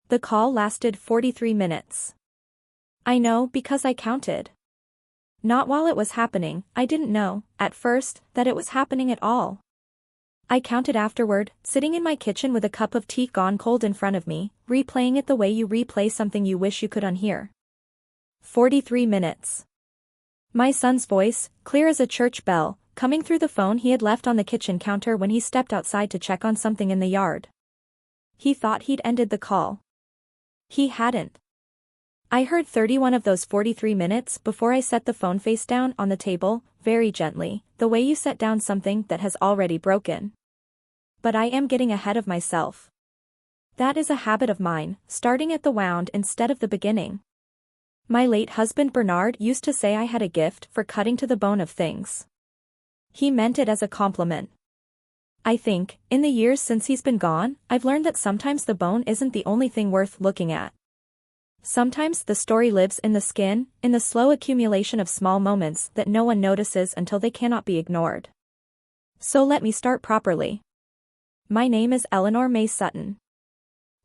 The call lasted 43 minutes. I know because I counted. Not while it was happening, I didn't know, at first, that it was happening at all. I counted afterward, sitting in my kitchen with a cup of tea gone cold in front of me, replaying it the way you replay something you wish you could unhear. 43 minutes. My son's voice, clear as a church bell, coming through the phone he had left on the kitchen counter when he stepped outside to check on something in the yard. He thought he'd ended the call. He hadn't. I heard 31 of those 43 minutes before I set the phone face down on the table, very gently, the way you set down something that has already broken. But I am getting ahead of myself. That is a habit of mine, starting at the wound instead of the beginning. My late husband Bernard used to say I had a gift for cutting to the bone of things. He meant it as a compliment. I think, in the years since he's been gone, I've learned that sometimes the bone isn't the only thing worth looking at. Sometimes the story lives in the skin, in the slow accumulation of small moments that no one notices until they cannot be ignored. So let me start properly. My name is Eleanor May Sutton.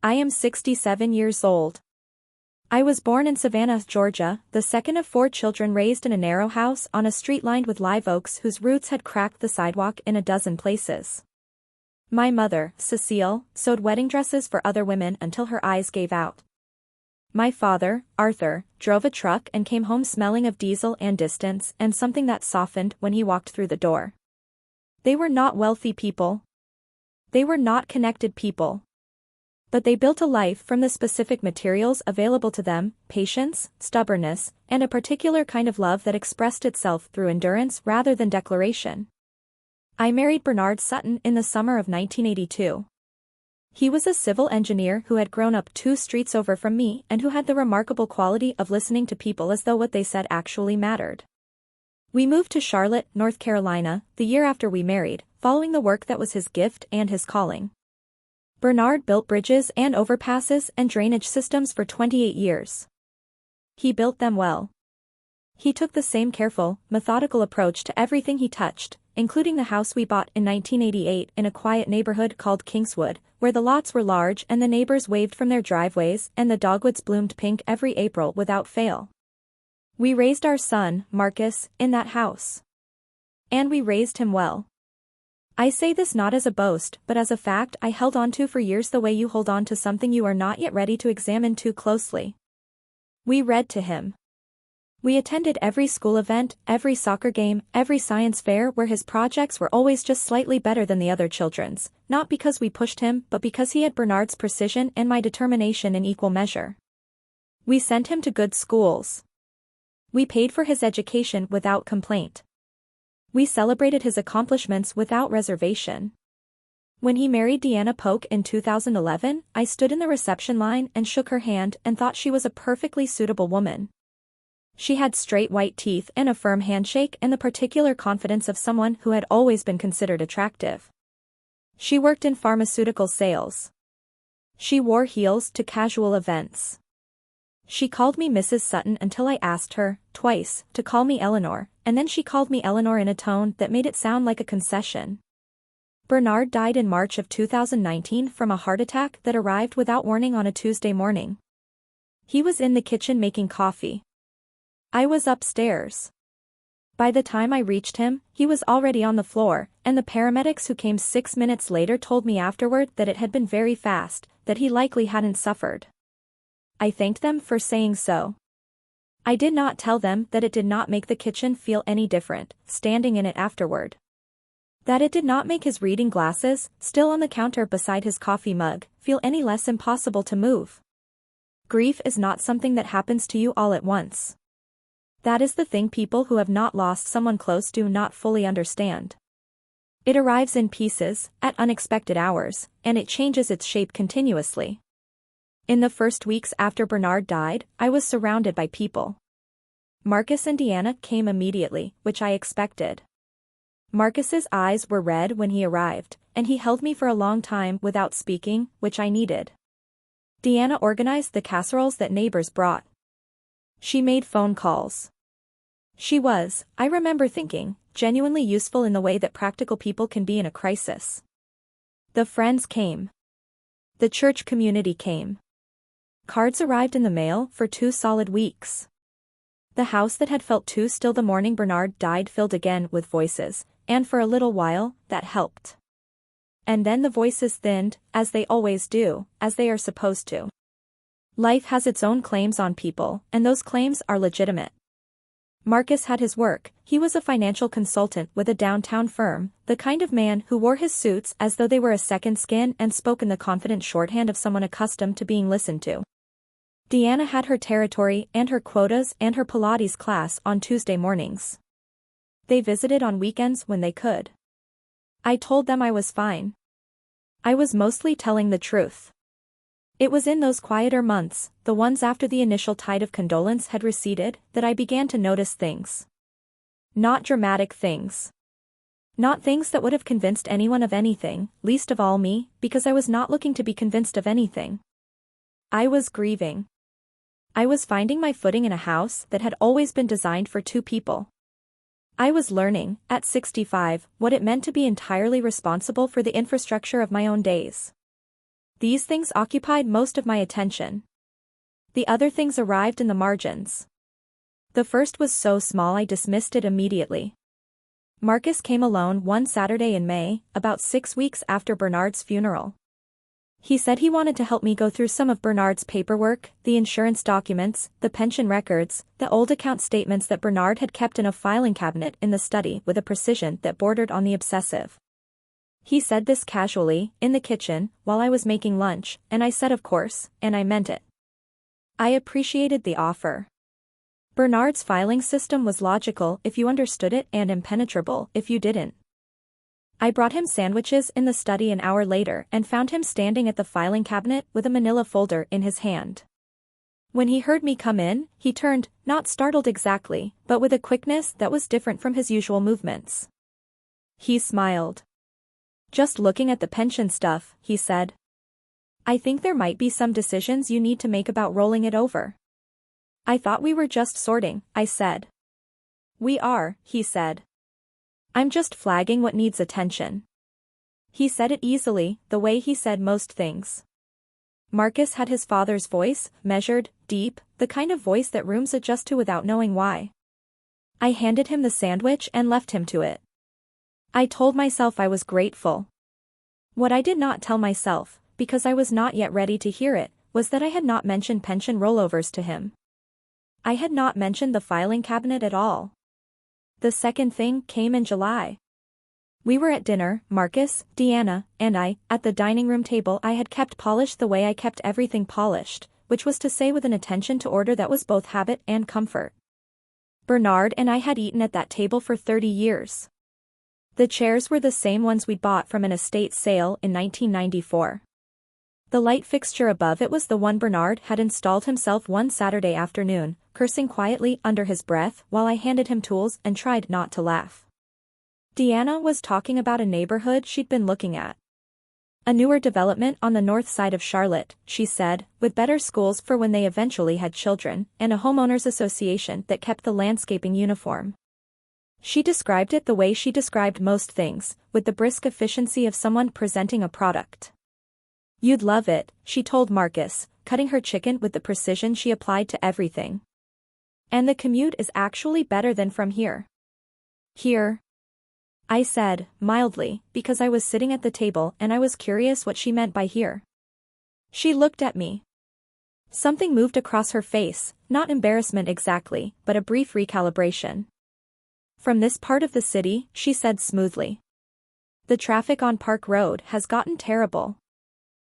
I am 67 years old. I was born in Savannah, Georgia, the second of 4 children raised in a narrow house on a street lined with live oaks whose roots had cracked the sidewalk in a dozen places. My mother, Cecile, sewed wedding dresses for other women until her eyes gave out. My father, Arthur, drove a truck and came home smelling of diesel and distance and something that softened when he walked through the door. They were not wealthy people. They were not connected people. But they built a life from the specific materials available to them, patience, stubbornness, and a particular kind of love that expressed itself through endurance rather than declaration. I married Bernard Sutton in the summer of 1982. He was a civil engineer who had grown up 2 streets over from me and who had the remarkable quality of listening to people as though what they said actually mattered. We moved to Charlotte, North Carolina, the year after we married, following the work that was his gift and his calling. Bernard built bridges and overpasses and drainage systems for 28 years. He built them well. He took the same careful, methodical approach to everything he touched, including the house we bought in 1988 in a quiet neighborhood called Kingswood, where the lots were large and the neighbors waved from their driveways and the dogwoods bloomed pink every April without fail. We raised our son, Marcus, in that house. And we raised him well. I say this not as a boast but as a fact I held on to for years, the way you hold on to something you are not yet ready to examine too closely. We read to him. We attended every school event, every soccer game, every science fair where his projects were always just slightly better than the other children's, not because we pushed him but because he had Bernard's precision and my determination in equal measure. We sent him to good schools. We paid for his education without complaint. We celebrated his accomplishments without reservation. When he married Deanna Polk in 2011, I stood in the reception line and shook her hand and thought she was a perfectly suitable woman. She had straight white teeth and a firm handshake and the particular confidence of someone who had always been considered attractive. She worked in pharmaceutical sales. She wore heels to casual events. She called me Mrs. Sutton until I asked her, twice, to call me Eleanor, and then she called me Eleanor in a tone that made it sound like a concession. Bernard died in March of 2019 from a heart attack that arrived without warning on a Tuesday morning. He was in the kitchen making coffee. I was upstairs. By the time I reached him, he was already on the floor, and the paramedics who came 6 minutes later told me afterward that it had been very fast, that he likely hadn't suffered. I thanked them for saying so. I did not tell them that it did not make the kitchen feel any different, standing in it afterward. That it did not make his reading glasses, still on the counter beside his coffee mug, feel any less impossible to move. Grief is not something that happens to you all at once. That is the thing people who have not lost someone close do not fully understand. It arrives in pieces, at unexpected hours, and it changes its shape continuously. In the first weeks after Bernard died, I was surrounded by people. Marcus and Deanna came immediately, which I expected. Marcus's eyes were red when he arrived, and he held me for a long time without speaking, which I needed. Deanna organized the casseroles that neighbors brought. She made phone calls. She was, I remember thinking, genuinely useful in the way that practical people can be in a crisis. The friends came. The church community came. Cards arrived in the mail for 2 solid weeks. The house that had felt too still the morning Bernard died filled again with voices, and for a little while, that helped. And then the voices thinned, as they always do, as they are supposed to. Life has its own claims on people, and those claims are legitimate. Marcus had his work. He was a financial consultant with a downtown firm, the kind of man who wore his suits as though they were a second skin and spoke in the confident shorthand of someone accustomed to being listened to. Deanna had her territory and her quotas and her Pilates class on Tuesday mornings. They visited on weekends when they could. I told them I was fine. I was mostly telling the truth. It was in those quieter months, the ones after the initial tide of condolence had receded, that I began to notice things. Not dramatic things. Not things that would have convinced anyone of anything, least of all me, because I was not looking to be convinced of anything. I was grieving. I was finding my footing in a house that had always been designed for 2 people. I was learning, at 65, what it meant to be entirely responsible for the infrastructure of my own days. These things occupied most of my attention. The other things arrived in the margins. The first was so small I dismissed it immediately. Marcus came alone one Saturday in May, about 6 weeks after Bernard's funeral. He said he wanted to help me go through some of Bernard's paperwork, the insurance documents, the pension records, the old account statements that Bernard had kept in a filing cabinet in the study with a precision that bordered on the obsessive. He said this casually, in the kitchen, while I was making lunch, and I said of course, and I meant it. I appreciated the offer. Bernard's filing system was logical if you understood it and impenetrable if you didn't. I brought him sandwiches in the study an hour later and found him standing at the filing cabinet with a manila folder in his hand. When he heard me come in, he turned, not startled exactly, but with a quickness that was different from his usual movements. He smiled. "Just looking at the pension stuff," he said. "I think there might be some decisions you need to make about rolling it over." "I thought we were just sorting," I said. "We are," he said. "I'm just flagging what needs attention." He said it easily, the way he said most things. Marcus had his father's voice, measured, deep, the kind of voice that rooms adjust to without knowing why. I handed him the sandwich and left him to it. I told myself I was grateful. What I did not tell myself, because I was not yet ready to hear it, was that I had not mentioned pension rollovers to him. I had not mentioned the filing cabinet at all. The second thing came in July. We were at dinner, Marcus, Deanna, and I, at the dining room table I had kept polished the way I kept everything polished, which was to say with an attention to order that was both habit and comfort. Bernard and I had eaten at that table for 30 years. The chairs were the same ones we'd bought from an estate sale in 1994. The light fixture above it was the one Bernard had installed himself one Saturday afternoon, cursing quietly under his breath while I handed him tools and tried not to laugh. Deanna was talking about a neighborhood she'd been looking at. A newer development on the north side of Charlotte, she said, with better schools for when they eventually had children, and a homeowners association that kept the landscaping uniform. She described it the way she described most things, with the brisk efficiency of someone presenting a product. "You'd love it," she told Marcus, cutting her chicken with the precision she applied to everything. "And the commute is actually better than from here." "Here?" I said, mildly, because I was sitting at the table and I was curious what she meant by here. She looked at me. Something moved across her face, not embarrassment exactly, but a brief recalibration. "From this part of the city," she said smoothly. "The traffic on Park Road has gotten terrible."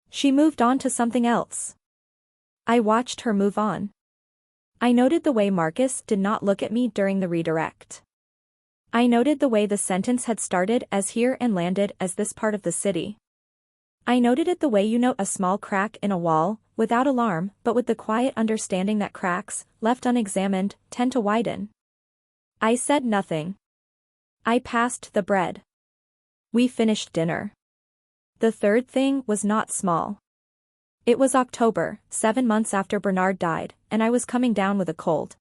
She moved on to something else. I watched her move on. I noted the way Marcus did not look at me during the redirect. I noted the way the sentence had started as here and landed as this part of the city. I noted it the way you note a small crack in a wall, without alarm but with the quiet understanding that cracks, left unexamined, tend to widen. I said nothing. I passed the bread. We finished dinner. The third thing was not small. It was October, 7 months after Bernard died, and I was coming down with a cold.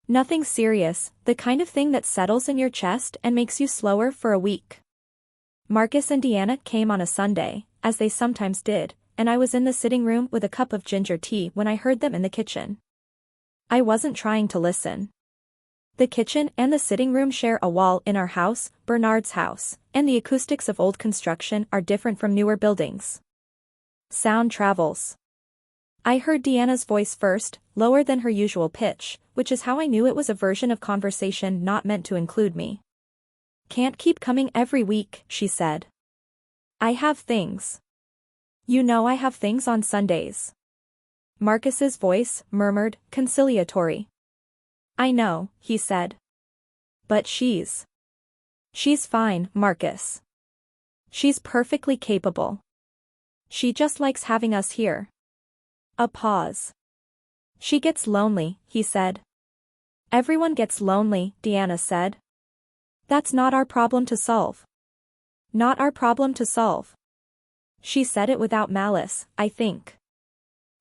Nothing serious, the kind of thing that settles in your chest and makes you slower for a week. Marcus and Deanna came on a Sunday, as they sometimes did, and I was in the sitting room with a cup of ginger tea when I heard them in the kitchen. I wasn't trying to listen. The kitchen and the sitting room share a wall in our house, Bernard's house, and the acoustics of old construction are different from newer buildings. Sound travels. I heard Deanna's voice first, lower than her usual pitch, which is how I knew it was a version of conversation not meant to include me. "Can't keep coming every week," she said. "I have things. You know I have things on Sundays." Marcus's voice murmured, conciliatory. "I know," he said. "But she's fine, Marcus. She's perfectly capable. She just likes having us here." A pause. "She gets lonely," he said. "Everyone gets lonely," Deanna said. "That's not our problem to solve." "Not our problem to solve." She said it without malice, I think.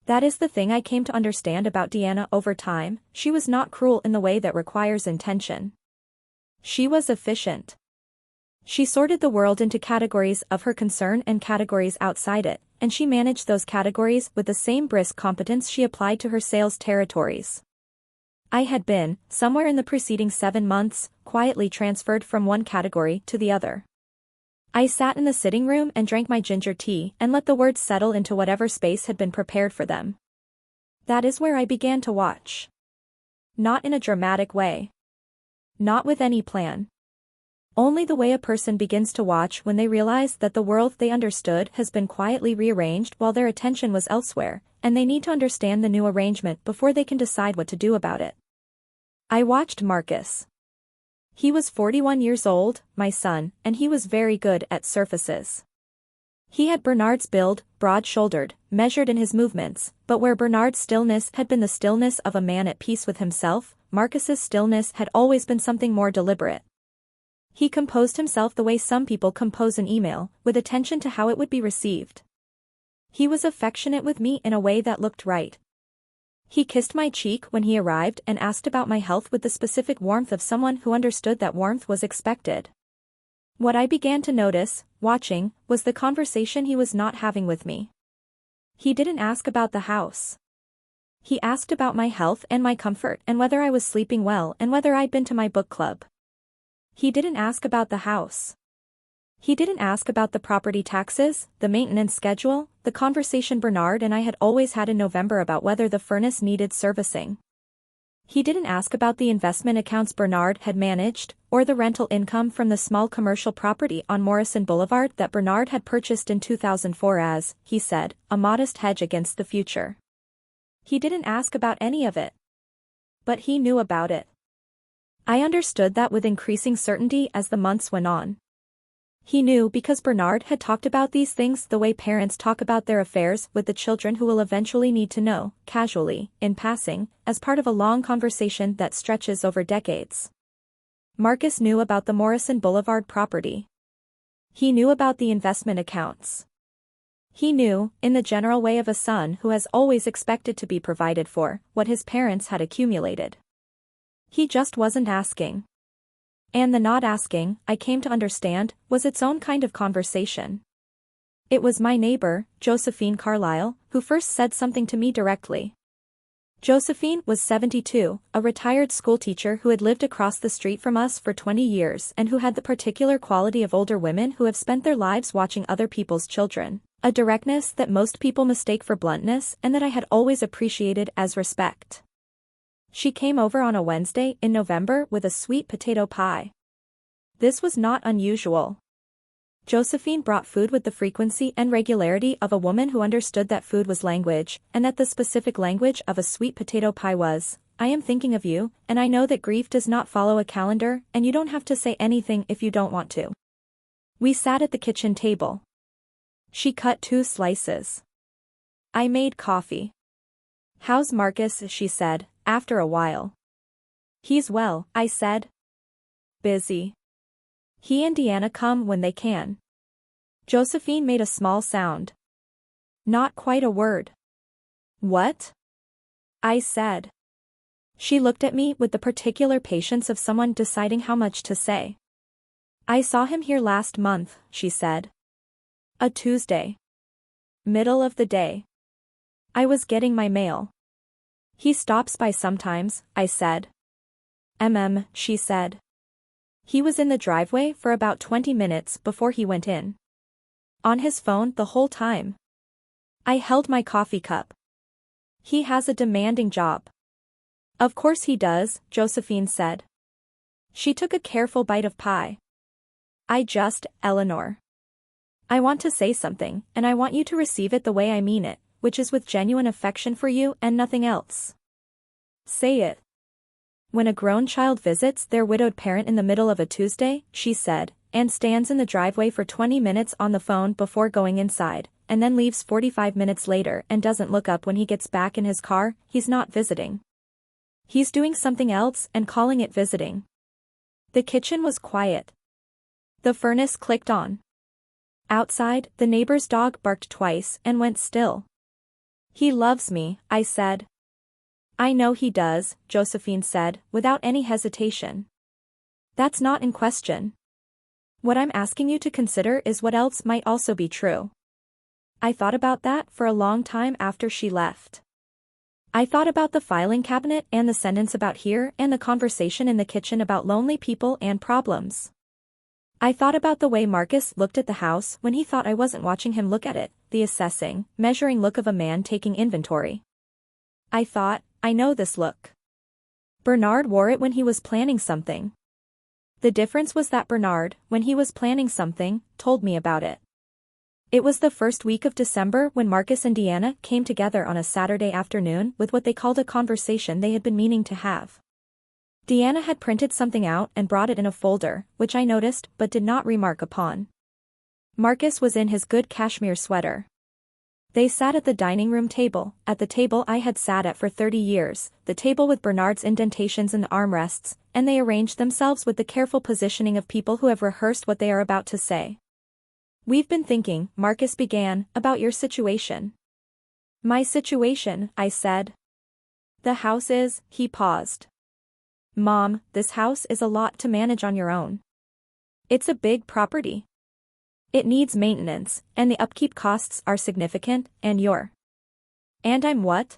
That is the thing I came to understand about Deanna over time. She was not cruel in the way that requires intention. She was efficient. She sorted the world into categories of her concern and categories outside it, and she managed those categories with the same brisk competence she applied to her sales territories. I had been, somewhere in the preceding 7 months, quietly transferred from one category to the other. I sat in the sitting room and drank my ginger tea and let the words settle into whatever space had been prepared for them. That is where I began to watch. Not in a dramatic way. Not with any plan. Only the way a person begins to watch when they realize that the world they understood has been quietly rearranged while their attention was elsewhere, and they need to understand the new arrangement before they can decide what to do about it. I watched Marcus. He was 41 years old, my son, and he was very good at surfaces. He had Bernard's build, broad-shouldered, measured in his movements, but where Bernard's stillness had been the stillness of a man at peace with himself, Marcus's stillness had always been something more deliberate. He composed himself the way some people compose an email, with attention to how it would be received. He was affectionate with me in a way that looked right. He kissed my cheek when he arrived and asked about my health with the specific warmth of someone who understood that warmth was expected. What I began to notice, watching, was the conversation he was not having with me. He didn't ask about the house. He asked about my health and my comfort and whether I was sleeping well and whether I'd been to my book club. He didn't ask about the house. He didn't ask about the property taxes, the maintenance schedule, the conversation Bernard and I had always had in November about whether the furnace needed servicing. He didn't ask about the investment accounts Bernard had managed, or the rental income from the small commercial property on Morrison Boulevard that Bernard had purchased in 2004 as, he said, a modest hedge against the future. He didn't ask about any of it. But he knew about it. I understood that with increasing certainty as the months went on. He knew because Bernard had talked about these things the way parents talk about their affairs with the children who will eventually need to know, casually, in passing, as part of a long conversation that stretches over decades. Marcus knew about the Morrison Boulevard property. He knew about the investment accounts. He knew, in the general way of a son who has always expected to be provided for, what his parents had accumulated. He just wasn't asking. And the not asking, I came to understand, was its own kind of conversation. It was my neighbor, Josephine Carlyle, who first said something to me directly. Josephine was 72, a retired schoolteacher who had lived across the street from us for 20 years and who had the particular quality of older women who have spent their lives watching other people's children, a directness that most people mistake for bluntness and that I had always appreciated as respect. She came over on a Wednesday in November with a sweet potato pie. This was not unusual. Josephine brought food with the frequency and regularity of a woman who understood that food was language, and that the specific language of a sweet potato pie was, "I am thinking of you, and I know that grief does not follow a calendar, and you don't have to say anything if you don't want to." We sat at the kitchen table. She cut 2 slices. I made coffee. "How's Marcus?" she said, after a while. "He's well," I said. "Busy. He and Deanna come when they can." Josephine made a small sound. Not quite a word. "What?" I said. She looked at me with the particular patience of someone deciding how much to say. "I saw him here last month," she said. "A Tuesday. Middle of the day. I was getting my mail. He stops by sometimes, I said. She said. He was in the driveway for about 20 minutes before he went in. On his phone the whole time. I held my coffee cup. He has a demanding job. Of course he does, Josephine said. She took a careful bite of pie. Eleanor. I want to say something, and I want you to receive it the way I mean it, which is with genuine affection for you and nothing else. Say it. When a grown child visits their widowed parent in the middle of a Tuesday, she said, and stands in the driveway for 20 minutes on the phone before going inside, and then leaves 45 minutes later and doesn't look up when he gets back in his car, he's not visiting. He's doing something else and calling it visiting. The kitchen was quiet. The furnace clicked on. Outside, the neighbor's dog barked twice and went still. He loves me, I said. I know he does, Josephine said, without any hesitation. That's not in question. What I'm asking you to consider is what else might also be true. I thought about that for a long time after she left. I thought about the filing cabinet and the sentence about here and the conversation in the kitchen about lonely people and problems. I thought about the way Marcus looked at the house when he thought I wasn't watching him look at it, the assessing, measuring look of a man taking inventory. I thought, I know this look. Bernard wore it when he was planning something. The difference was that Bernard, when he was planning something, told me about it. It was the first week of December when Marcus and Deanna came together on a Saturday afternoon with what they called a conversation they had been meaning to have. Deanna had printed something out and brought it in a folder, which I noticed but did not remark upon. Marcus was in his good cashmere sweater. They sat at the dining room table, at the table I had sat at for 30 years, the table with Bernard's indentations in the armrests, and they arranged themselves with the careful positioning of people who have rehearsed what they are about to say. We've been thinking, Marcus began, about your situation. My situation, I said. The house is, he paused. Mom, this house is a lot to manage on your own. It's a big property. It needs maintenance, and the upkeep costs are significant, and you're. And I'm what?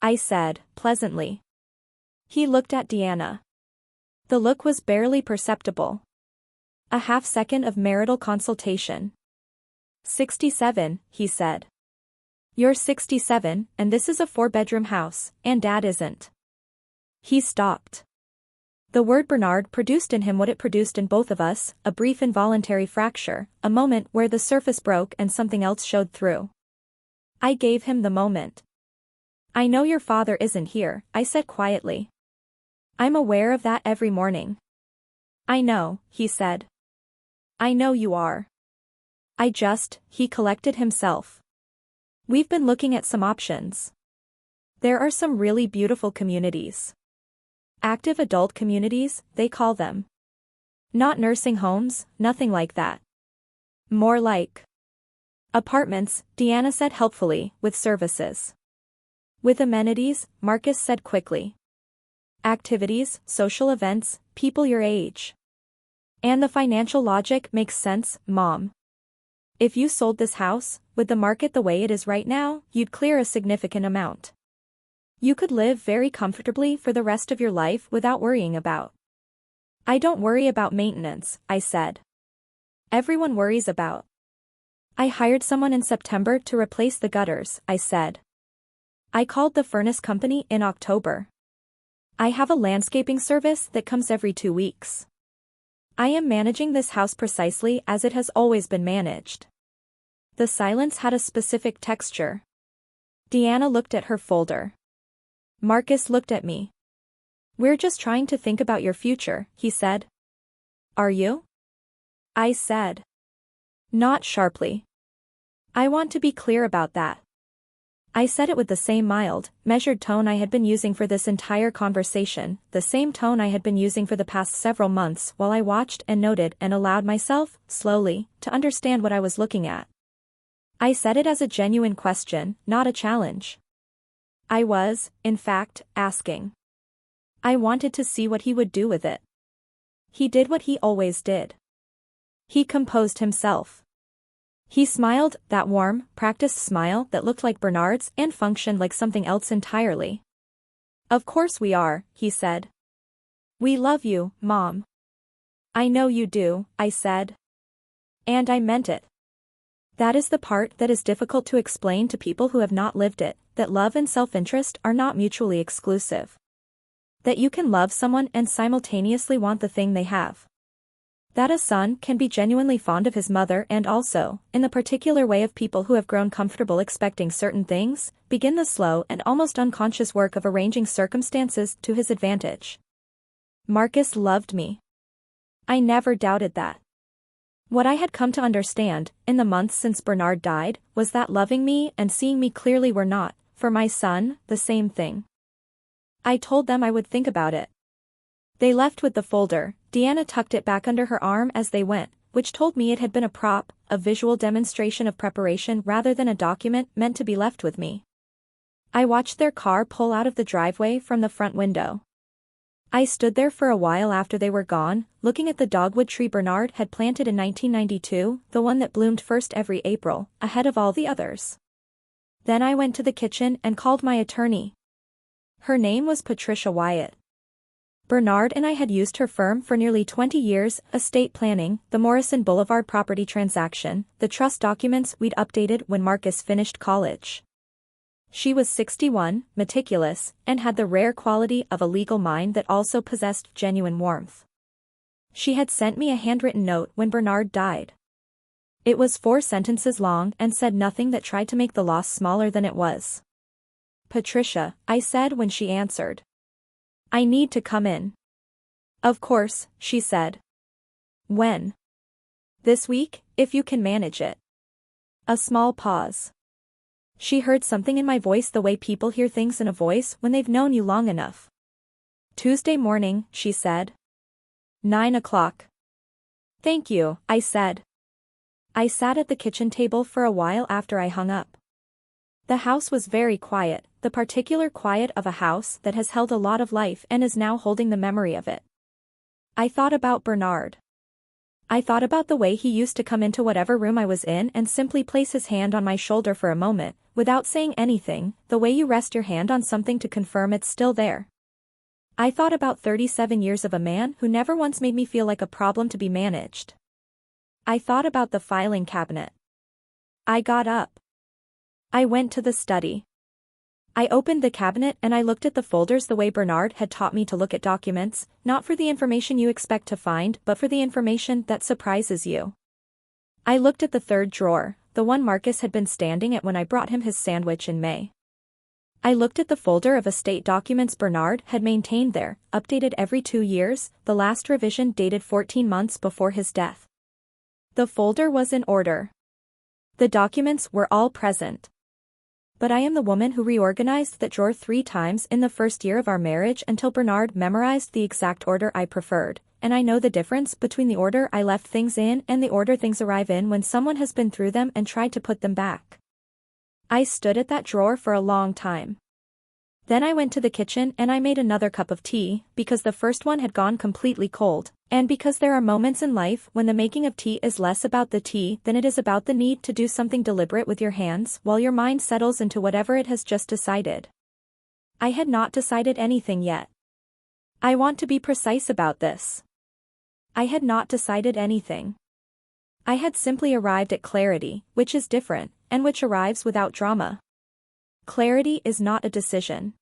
I said, pleasantly. He looked at Deanna. The look was barely perceptible. A half-second of marital consultation. 67, he said. You're 67, and this is a 4-bedroom house, and Dad isn't. He stopped. The word Bernard produced in him what it produced in both of us, a brief involuntary fracture, a moment where the surface broke and something else showed through. I gave him the moment. I know your father isn't here, I said quietly. I'm aware of that every morning. I know, he said. I know you are. He collected himself. We've been looking at some options. There are some really beautiful communities. Active adult communities, they call them. Not nursing homes, nothing like that. More like apartments, Deanna said helpfully, with services. With amenities, Marcus said quickly. Activities, social events, people your age. And the financial logic makes sense, Mom. If you sold this house, with the market the way it is right now, you'd clear a significant amount. You could live very comfortably for the rest of your life without worrying about. I don't worry about maintenance, I said. Everyone worries about. I hired someone in September to replace the gutters, I said. I called the furnace company in October. I have a landscaping service that comes every 2 weeks. I am managing this house precisely as it has always been managed. The silence had a specific texture. Deanna looked at her folder. Marcus looked at me. We're just trying to think about your future, he said. Are you? I said. Not sharply. I want to be clear about that. I said it with the same mild, measured tone I had been using for this entire conversation, the same tone I had been using for the past several months while I watched and noted and allowed myself, slowly, to understand what I was looking at. I said it as a genuine question, not a challenge. I was, in fact, asking. I wanted to see what he would do with it. He did what he always did. He composed himself. He smiled, that warm, practiced smile that looked like Bernard's and functioned like something else entirely. Of course we are, he said. We love you, Mom. I know you do, I said. And I meant it. That is the part that is difficult to explain to people who have not lived it, that love and self-interest are not mutually exclusive. That you can love someone and simultaneously want the thing they have. That a son can be genuinely fond of his mother and also, in the particular way of people who have grown comfortable expecting certain things, begin the slow and almost unconscious work of arranging circumstances to his advantage. Marcus loved me. I never doubted that. What I had come to understand, in the months since Bernard died, was that loving me and seeing me clearly were not, for my son, the same thing. I told them I would think about it. They left with the folder. Deanna tucked it back under her arm as they went, which told me it had been a prop, a visual demonstration of preparation rather than a document meant to be left with me. I watched their car pull out of the driveway from the front window. I stood there for a while after they were gone, looking at the dogwood tree Bernard had planted in 1992, the one that bloomed first every April, ahead of all the others. Then I went to the kitchen and called my attorney. Her name was Patricia Wyatt. Bernard and I had used her firm for nearly 20 years, estate planning, the Morrison Boulevard property transaction, the trust documents we'd updated when Marcus finished college. She was 61, meticulous, and had the rare quality of a legal mind that also possessed genuine warmth. She had sent me a handwritten note when Bernard died. It was 4 sentences long and said nothing that tried to make the loss smaller than it was. Patricia, I said when she answered. I need to come in. Of course, she said. When? This week, if you can manage it. A small pause. She heard something in my voice the way people hear things in a voice when they've known you long enough. Tuesday morning, she said. 9 o'clock. Thank you, I said. I sat at the kitchen table for a while after I hung up. The house was very quiet, the particular quiet of a house that has held a lot of life and is now holding the memory of it. I thought about Bernard. I thought about the way he used to come into whatever room I was in and simply place his hand on my shoulder for a moment, without saying anything, the way you rest your hand on something to confirm it's still there. I thought about 37 years of a man who never once made me feel like a problem to be managed. I thought about the filing cabinet. I got up. I went to the study. I opened the cabinet and I looked at the folders the way Bernard had taught me to look at documents, not for the information you expect to find but for the information that surprises you. I looked at the third drawer, the one Marcus had been standing at when I brought him his sandwich in May. I looked at the folder of estate documents Bernard had maintained there, updated every 2 years, the last revision dated 14 months before his death. The folder was in order. The documents were all present. But I am the woman who reorganized that drawer 3 times in the first year of our marriage until Bernard memorized the exact order I preferred, and I know the difference between the order I left things in and the order things arrive in when someone has been through them and tried to put them back. I stood at that drawer for a long time. Then I went to the kitchen and I made another cup of tea, because the first one had gone completely cold, and because there are moments in life when the making of tea is less about the tea than it is about the need to do something deliberate with your hands while your mind settles into whatever it has just decided. I had not decided anything yet. I want to be precise about this. I had not decided anything. I had simply arrived at clarity, which is different, and which arrives without drama. Clarity is not a decision.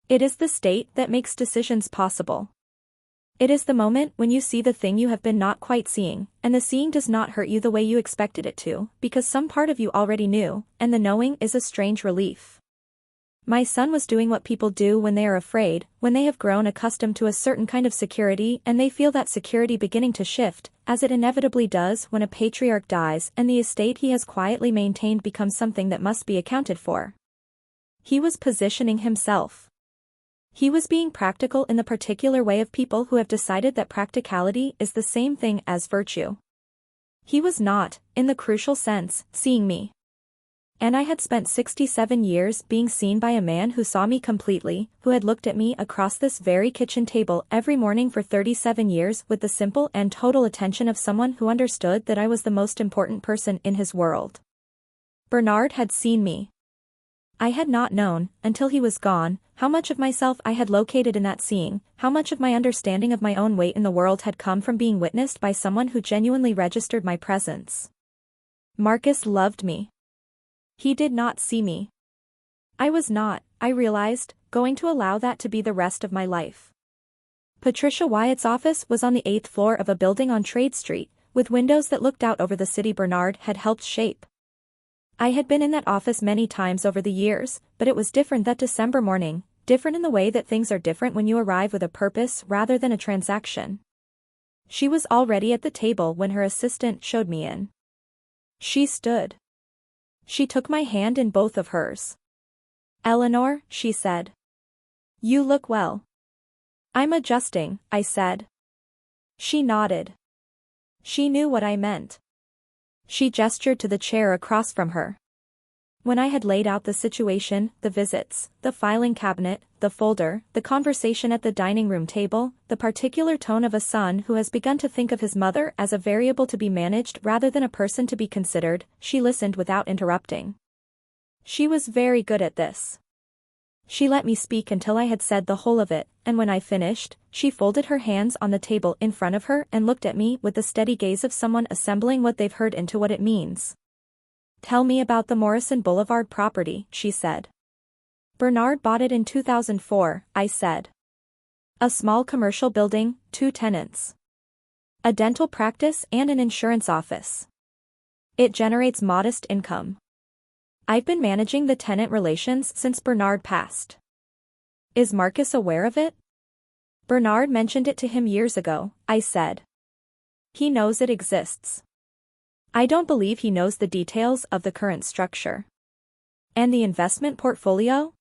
It is the state that makes decisions possible. It is the moment when you see the thing you have been not quite seeing, and the seeing does not hurt you the way you expected it to, because some part of you already knew, and the knowing is a strange relief. My son was doing what people do when they are afraid, when they have grown accustomed to a certain kind of security and they feel that security beginning to shift, as it inevitably does when a patriarch dies and the estate he has quietly maintained becomes something that must be accounted for. He was positioning himself. He was being practical in the particular way of people who have decided that practicality is the same thing as virtue. He was not, in the crucial sense, seeing me. And I had spent 67 years being seen by a man who saw me completely, who had looked at me across this very kitchen table every morning for 37 years with the simple and total attention of someone who understood that I was the most important person in his world. Bernard had seen me. I had not known, until he was gone, how much of myself I had located in that seeing, how much of my understanding of my own weight in the world had come from being witnessed by someone who genuinely registered my presence. Marcus loved me. He did not see me. I was not, I realized, going to allow that to be the rest of my life. Patricia Wyatt's office was on the 8th floor of a building on Trade Street, with windows that looked out over the city Bernard had helped shape. I had been in that office many times over the years, but it was different that December morning, different in the way that things are different when you arrive with a purpose rather than a transaction. She was already at the table when her assistant showed me in. She stood. She took my hand in both of hers. "Eleanor," she said. "You look well." "I'm adjusting," I said. She nodded. She knew what I meant. She gestured to the chair across from her. When I had laid out the situation, the visits, the filing cabinet, the folder, the conversation at the dining room table, the particular tone of a son who has begun to think of his mother as a variable to be managed rather than a person to be considered, she listened without interrupting. She was very good at this. She let me speak until I had said the whole of it, and when I finished, she folded her hands on the table in front of her and looked at me with the steady gaze of someone assembling what they've heard into what it means. "Tell me about the Morrison Boulevard property," she said. "Bernard bought it in 2004, I said. "A small commercial building, 2 tenants. A dental practice and an insurance office. It generates modest income. I've been managing the tenant relations since Bernard passed." "Is Marcus aware of it?" "Bernard mentioned it to him years ago," I said. "He knows it exists. I don't believe he knows the details of the current structure." "And the investment portfolio?"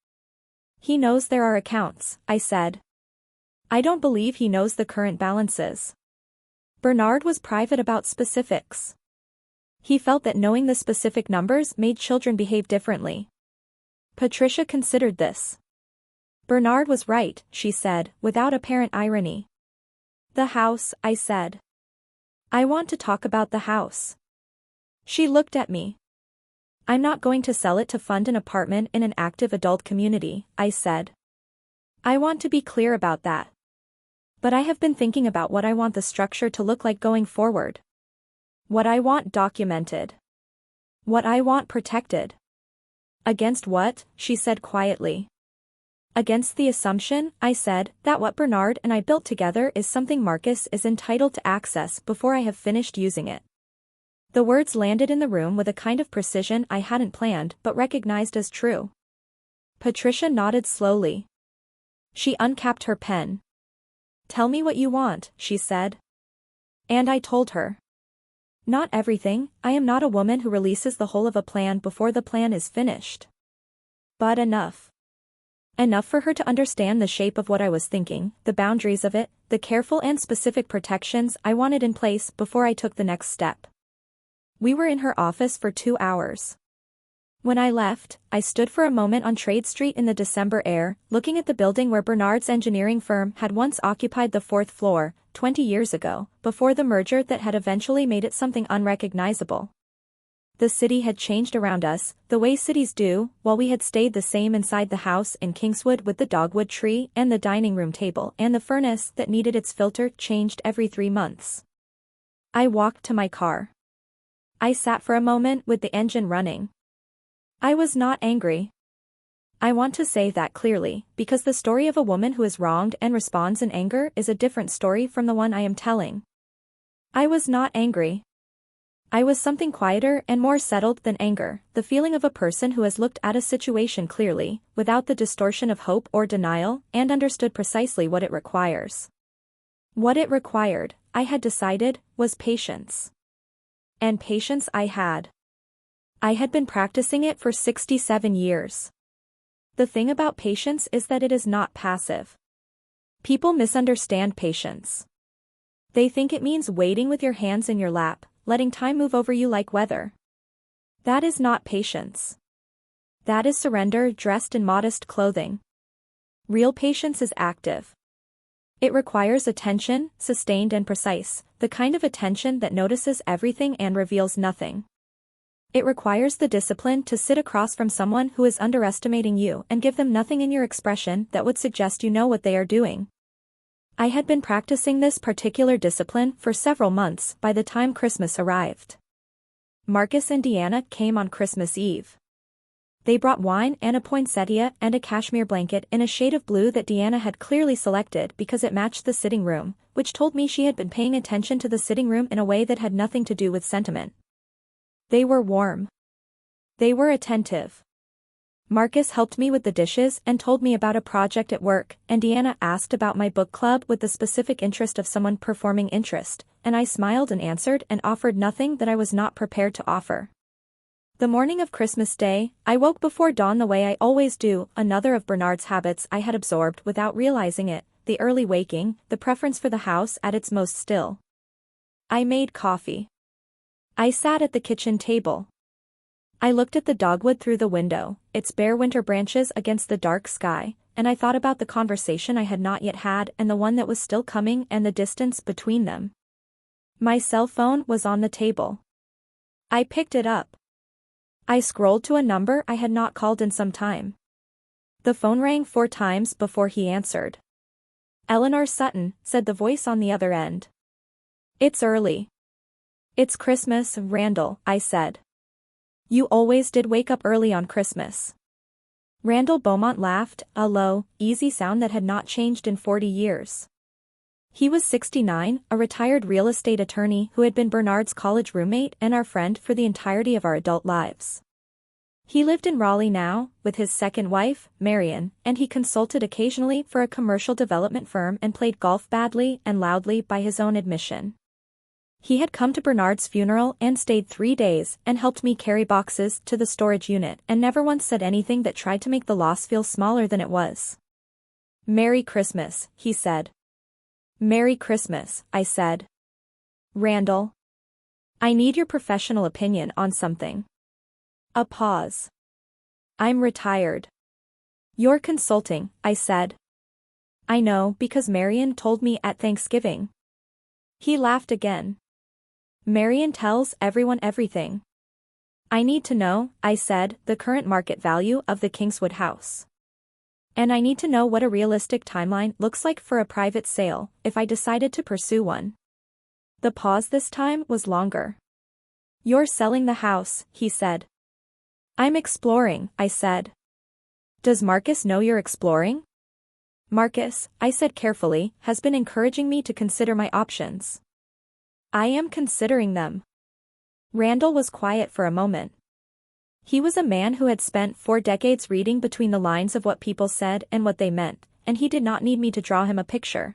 "He knows there are accounts," I said. "I don't believe he knows the current balances." Bernard was private about specifics. He felt that knowing the specific numbers made children behave differently. Patricia considered this. "Bernard was right," she said, without apparent irony. "The house," I said. "I want to talk about the house." She looked at me. "I'm not going to sell it to fund an apartment in an active adult community," I said. "I want to be clear about that. But I have been thinking about what I want the structure to look like going forward. What I want documented. What I want protected." "Against what?" she said quietly. "Against the assumption," I said, "that what Bernard and I built together is something Marcus is entitled to access before I have finished using it." The words landed in the room with a kind of precision I hadn't planned but recognized as true. Patricia nodded slowly. She uncapped her pen. "Tell me what you want," she said. And I told her. "Not everything, I am not a woman who releases the whole of a plan before the plan is finished. But enough. Enough for her to understand the shape of what I was thinking, the boundaries of it, the careful and specific protections I wanted in place before I took the next step." We were in her office for 2 hours. When I left, I stood for a moment on Trade Street in the December air, looking at the building where Bernard's engineering firm had once occupied the 4th floor, 20 years ago, before the merger that had eventually made it something unrecognizable. The city had changed around us, the way cities do, while we had stayed the same inside the house in Kingswood with the dogwood tree and the dining room table and the furnace that needed its filter changed every 3 months. I walked to my car. I sat for a moment with the engine running. I was not angry. I want to say that clearly, because the story of a woman who is wronged and responds in anger is a different story from the one I am telling. I was not angry. I was something quieter and more settled than anger, the feeling of a person who has looked at a situation clearly, without the distortion of hope or denial, and understood precisely what it requires. What it required, I had decided, was patience. And patience I had. I had been practicing it for 67 years. The thing about patience is that it is not passive. People misunderstand patience. They think it means waiting with your hands in your lap, letting time move over you like weather. That is not patience. That is surrender dressed in modest clothing. Real patience is active. It requires attention, sustained and precise, the kind of attention that notices everything and reveals nothing. It requires the discipline to sit across from someone who is underestimating you and give them nothing in your expression that would suggest you know what they are doing. I had been practicing this particular discipline for several months by the time Christmas arrived. Marcus and Deanna came on Christmas Eve. They brought wine and a poinsettia and a cashmere blanket in a shade of blue that Deanna had clearly selected because it matched the sitting room, which told me she had been paying attention to the sitting room in a way that had nothing to do with sentiment. They were warm. They were attentive. Marcus helped me with the dishes and told me about a project at work, and Deanna asked about my book club with the specific interest of someone performing interest, and I smiled and answered and offered nothing that I was not prepared to offer. The morning of Christmas Day, I woke before dawn the way I always do, another of Bernard's habits I had absorbed without realizing it, the early waking, the preference for the house at its most still. I made coffee. I sat at the kitchen table. I looked at the dogwood through the window, its bare winter branches against the dark sky, and I thought about the conversation I had not yet had and the one that was still coming and the distance between them. My cell phone was on the table. I picked it up. I scrolled to a number I had not called in some time. The phone rang 4 times before he answered. "Eleanor Sutton," said the voice on the other end. "It's early." "It's Christmas, Randall," I said. "You always did wake up early on Christmas." Randall Beaumont laughed, a low, easy sound that had not changed in 40 years. He was 69, a retired real estate attorney who had been Bernard's college roommate and our friend for the entirety of our adult lives. He lived in Raleigh now, with his second wife, Marion, and he consulted occasionally for a commercial development firm and played golf badly and loudly by his own admission. He had come to Bernard's funeral and stayed 3 days and helped me carry boxes to the storage unit and never once said anything that tried to make the loss feel smaller than it was. "Merry Christmas," he said. "Merry Christmas," I said. "Randall. I need your professional opinion on something." A pause. "I'm retired." "You're consulting," I said. "I know because Marion told me at Thanksgiving." He laughed again. "Marion tells everyone everything." "I need to know," I said, "the current market value of the Kingswood house. And I need to know what a realistic timeline looks like for a private sale, if I decided to pursue one." The pause this time was longer. "You're selling the house," he said. "I'm exploring," I said. "Does Marcus know you're exploring?" "Marcus," I said carefully, "has been encouraging me to consider my options." "I am considering them." Randall was quiet for a moment. He was a man who had spent 4 decades reading between the lines of what people said and what they meant, and he did not need me to draw him a picture.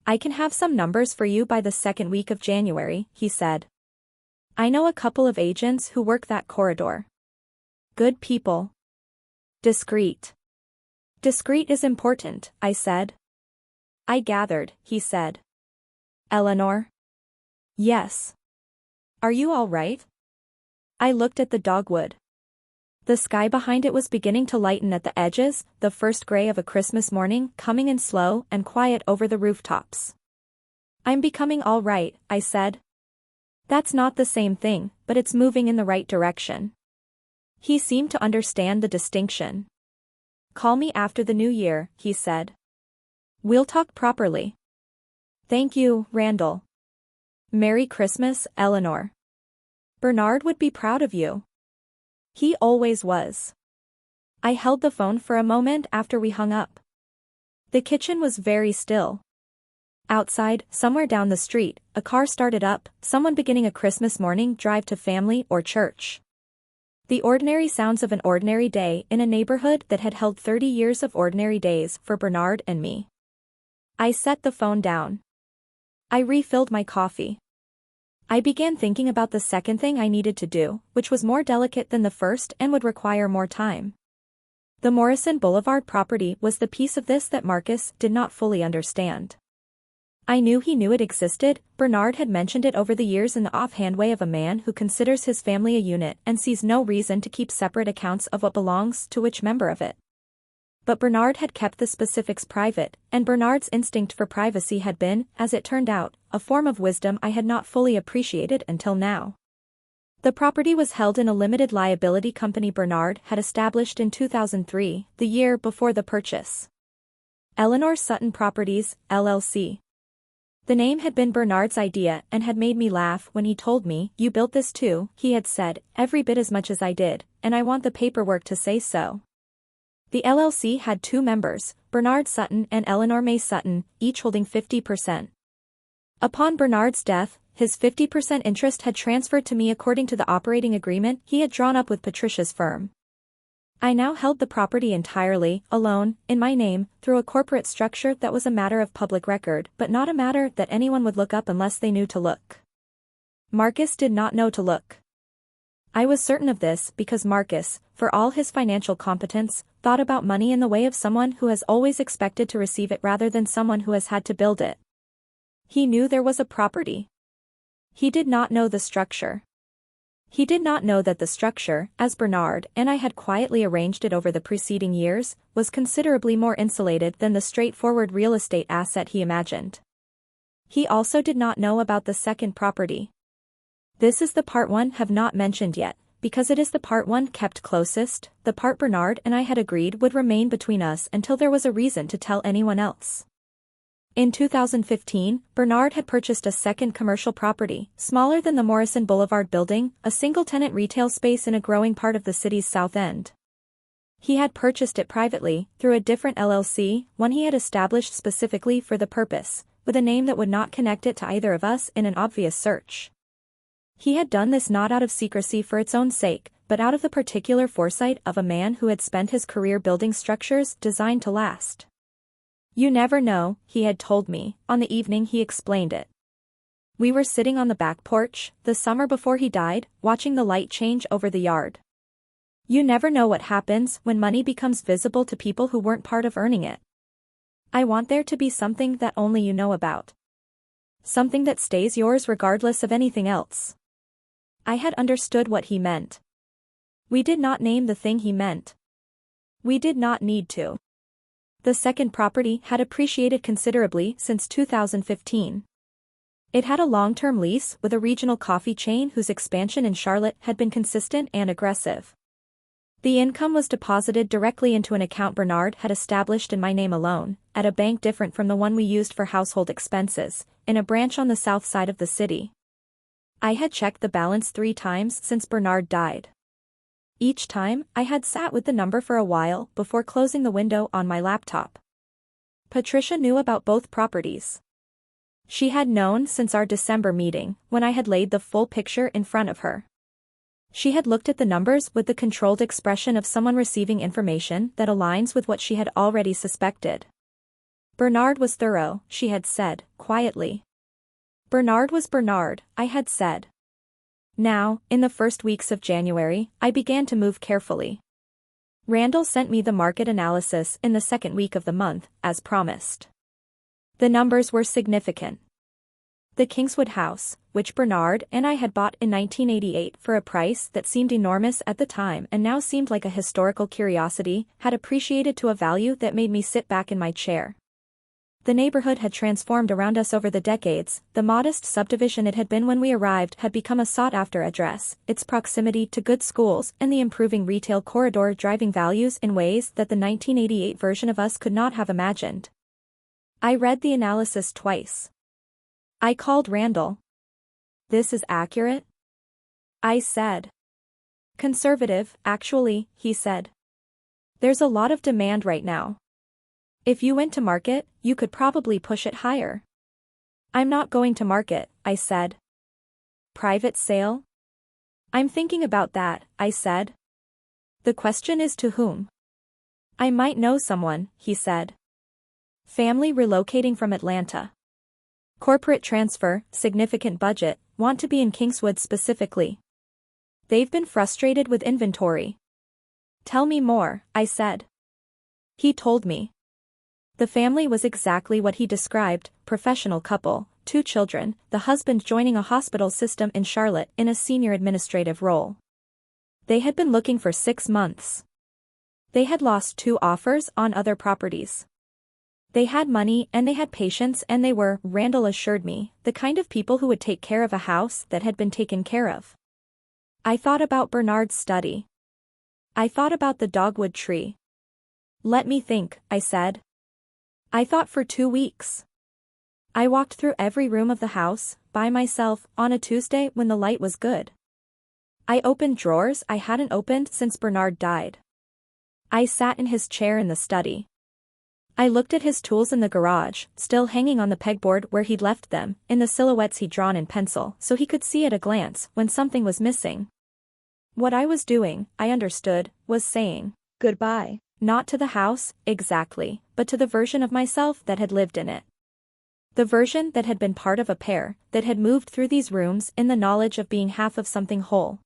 "I can have some numbers for you by the 2nd week of January," he said. "I know a couple of agents who work that corridor. Good people. Discreet." "Discreet is important," I said. "I gathered," he said. "Eleanor?" "Yes." "Are you all right?" I looked at the dogwood. The sky behind it was beginning to lighten at the edges, the first gray of a Christmas morning coming in slow and quiet over the rooftops. "I'm becoming all right," I said. "That's not the same thing, but it's moving in the right direction." He seemed to understand the distinction. "Call me after the new year," he said. "We'll talk properly." "Thank you, Randall." "Merry Christmas, Eleanor. Bernard would be proud of you." He always was. I held the phone for a moment after we hung up. The kitchen was very still. Outside, somewhere down the street, a car started up, someone beginning a Christmas morning drive to family or church. The ordinary sounds of an ordinary day in a neighborhood that had held 30 years of ordinary days for Bernard and me. I set the phone down. I refilled my coffee. I began thinking about the second thing I needed to do, which was more delicate than the first and would require more time. The Morrison Boulevard property was the piece of this that Marcus did not fully understand. I knew he knew it existed. Bernard had mentioned it over the years in the offhand way of a man who considers his family a unit and sees no reason to keep separate accounts of what belongs to which member of it. But Bernard had kept the specifics private, and Bernard's instinct for privacy had been, as it turned out, a form of wisdom I had not fully appreciated until now. The property was held in a limited liability company Bernard had established in 2003, the year before the purchase. Eleanor Sutton Properties, LLC. The name had been Bernard's idea and had made me laugh when he told me, "You built this too," he had said, "every bit as much as I did, and I want the paperwork to say so." The LLC had two members, Bernard Sutton and Eleanor May Sutton, each holding 50%. Upon Bernard's death, his 50% interest had transferred to me according to the operating agreement he had drawn up with Patricia's firm. I now held the property entirely, alone, in my name, through a corporate structure that was a matter of public record but not a matter that anyone would look up unless they knew to look. Marcus did not know to look. I was certain of this because Marcus, for all his financial competence, thought about money in the way of someone who has always expected to receive it rather than someone who has had to build it. He knew there was a property. He did not know the structure. He did not know that the structure, as Bernard and I had quietly arranged it over the preceding years, was considerably more insulated than the straightforward real estate asset he imagined. He also did not know about the second property. This is the part one have not mentioned yet, because it is the part one kept closest, the part Bernard and I had agreed would remain between us until there was a reason to tell anyone else. In 2015, Bernard had purchased a second commercial property, smaller than the Morrison Boulevard building, a single-tenant retail space in a growing part of the city's south end. He had purchased it privately, through a different LLC, one he had established specifically for the purpose, with a name that would not connect it to either of us in an obvious search. He had done this not out of secrecy for its own sake, but out of the particular foresight of a man who had spent his career building structures designed to last. "You never know," he had told me, on the evening he explained it. We were sitting on the back porch, the summer before he died, watching the light change over the yard. You never know what happens when money becomes visible to people who weren't part of earning it. I want there to be something that only you know about. Something that stays yours regardless of anything else. I had understood what he meant. We did not name the thing he meant. We did not need to. The second property had appreciated considerably since 2015. It had a long-term lease with a regional coffee chain whose expansion in Charlotte had been consistent and aggressive. The income was deposited directly into an account Bernard had established in my name alone, at a bank different from the one we used for household expenses, in a branch on the south side of the city. I had checked the balance 3 times since Bernard died. Each time, I had sat with the number for a while before closing the window on my laptop. Patricia knew about both properties. She had known since our December meeting, when I had laid the full picture in front of her. She had looked at the numbers with the controlled expression of someone receiving information that aligns with what she had already suspected. Bernard was thorough, she had said, quietly. Bernard was Bernard, I had said. Now, in the first weeks of January, I began to move carefully. Randall sent me the market analysis in the second week of the month, as promised. The numbers were significant. The Kingswood house, which Bernard and I had bought in 1988 for a price that seemed enormous at the time and now seemed like a historical curiosity, had appreciated to a value that made me sit back in my chair. The neighborhood had transformed around us over the decades. The modest subdivision it had been when we arrived had become a sought-after address, its proximity to good schools and the improving retail corridor driving values in ways that the 1988 version of us could not have imagined. I read the analysis twice. I called Randall. "This is accurate?" I said. "Conservative, actually," he said. "There's a lot of demand right now. If you went to market, you could probably push it higher." "I'm not going to market," I said. "Private sale?" "I'm thinking about that," I said. "The question is to whom?" "I might know someone," he said. "Family relocating from Atlanta. Corporate transfer, significant budget, want to be in Kingswood specifically. They've been frustrated with inventory." "Tell me more," I said. He told me. The family was exactly what he described, professional couple, 2 children, the husband joining a hospital system in Charlotte in a senior administrative role. They had been looking for 6 months. They had lost 2 offers on other properties. They had money and they had patience and they were, Randall assured me, the kind of people who would take care of a house that had been taken care of. I thought about Bernard's study. I thought about the dogwood tree. Let me think, I said. I thought for 2 weeks. I walked through every room of the house, by myself, on a Tuesday when the light was good. I opened drawers I hadn't opened since Bernard died. I sat in his chair in the study. I looked at his tools in the garage, still hanging on the pegboard where he'd left them, in the silhouettes he'd drawn in pencil, so he could see at a glance when something was missing. What I was doing, I understood, was saying goodbye, not to the house, exactly, but to the version of myself that had lived in it. The version that had been part of a pair, that had moved through these rooms in the knowledge of being half of something whole.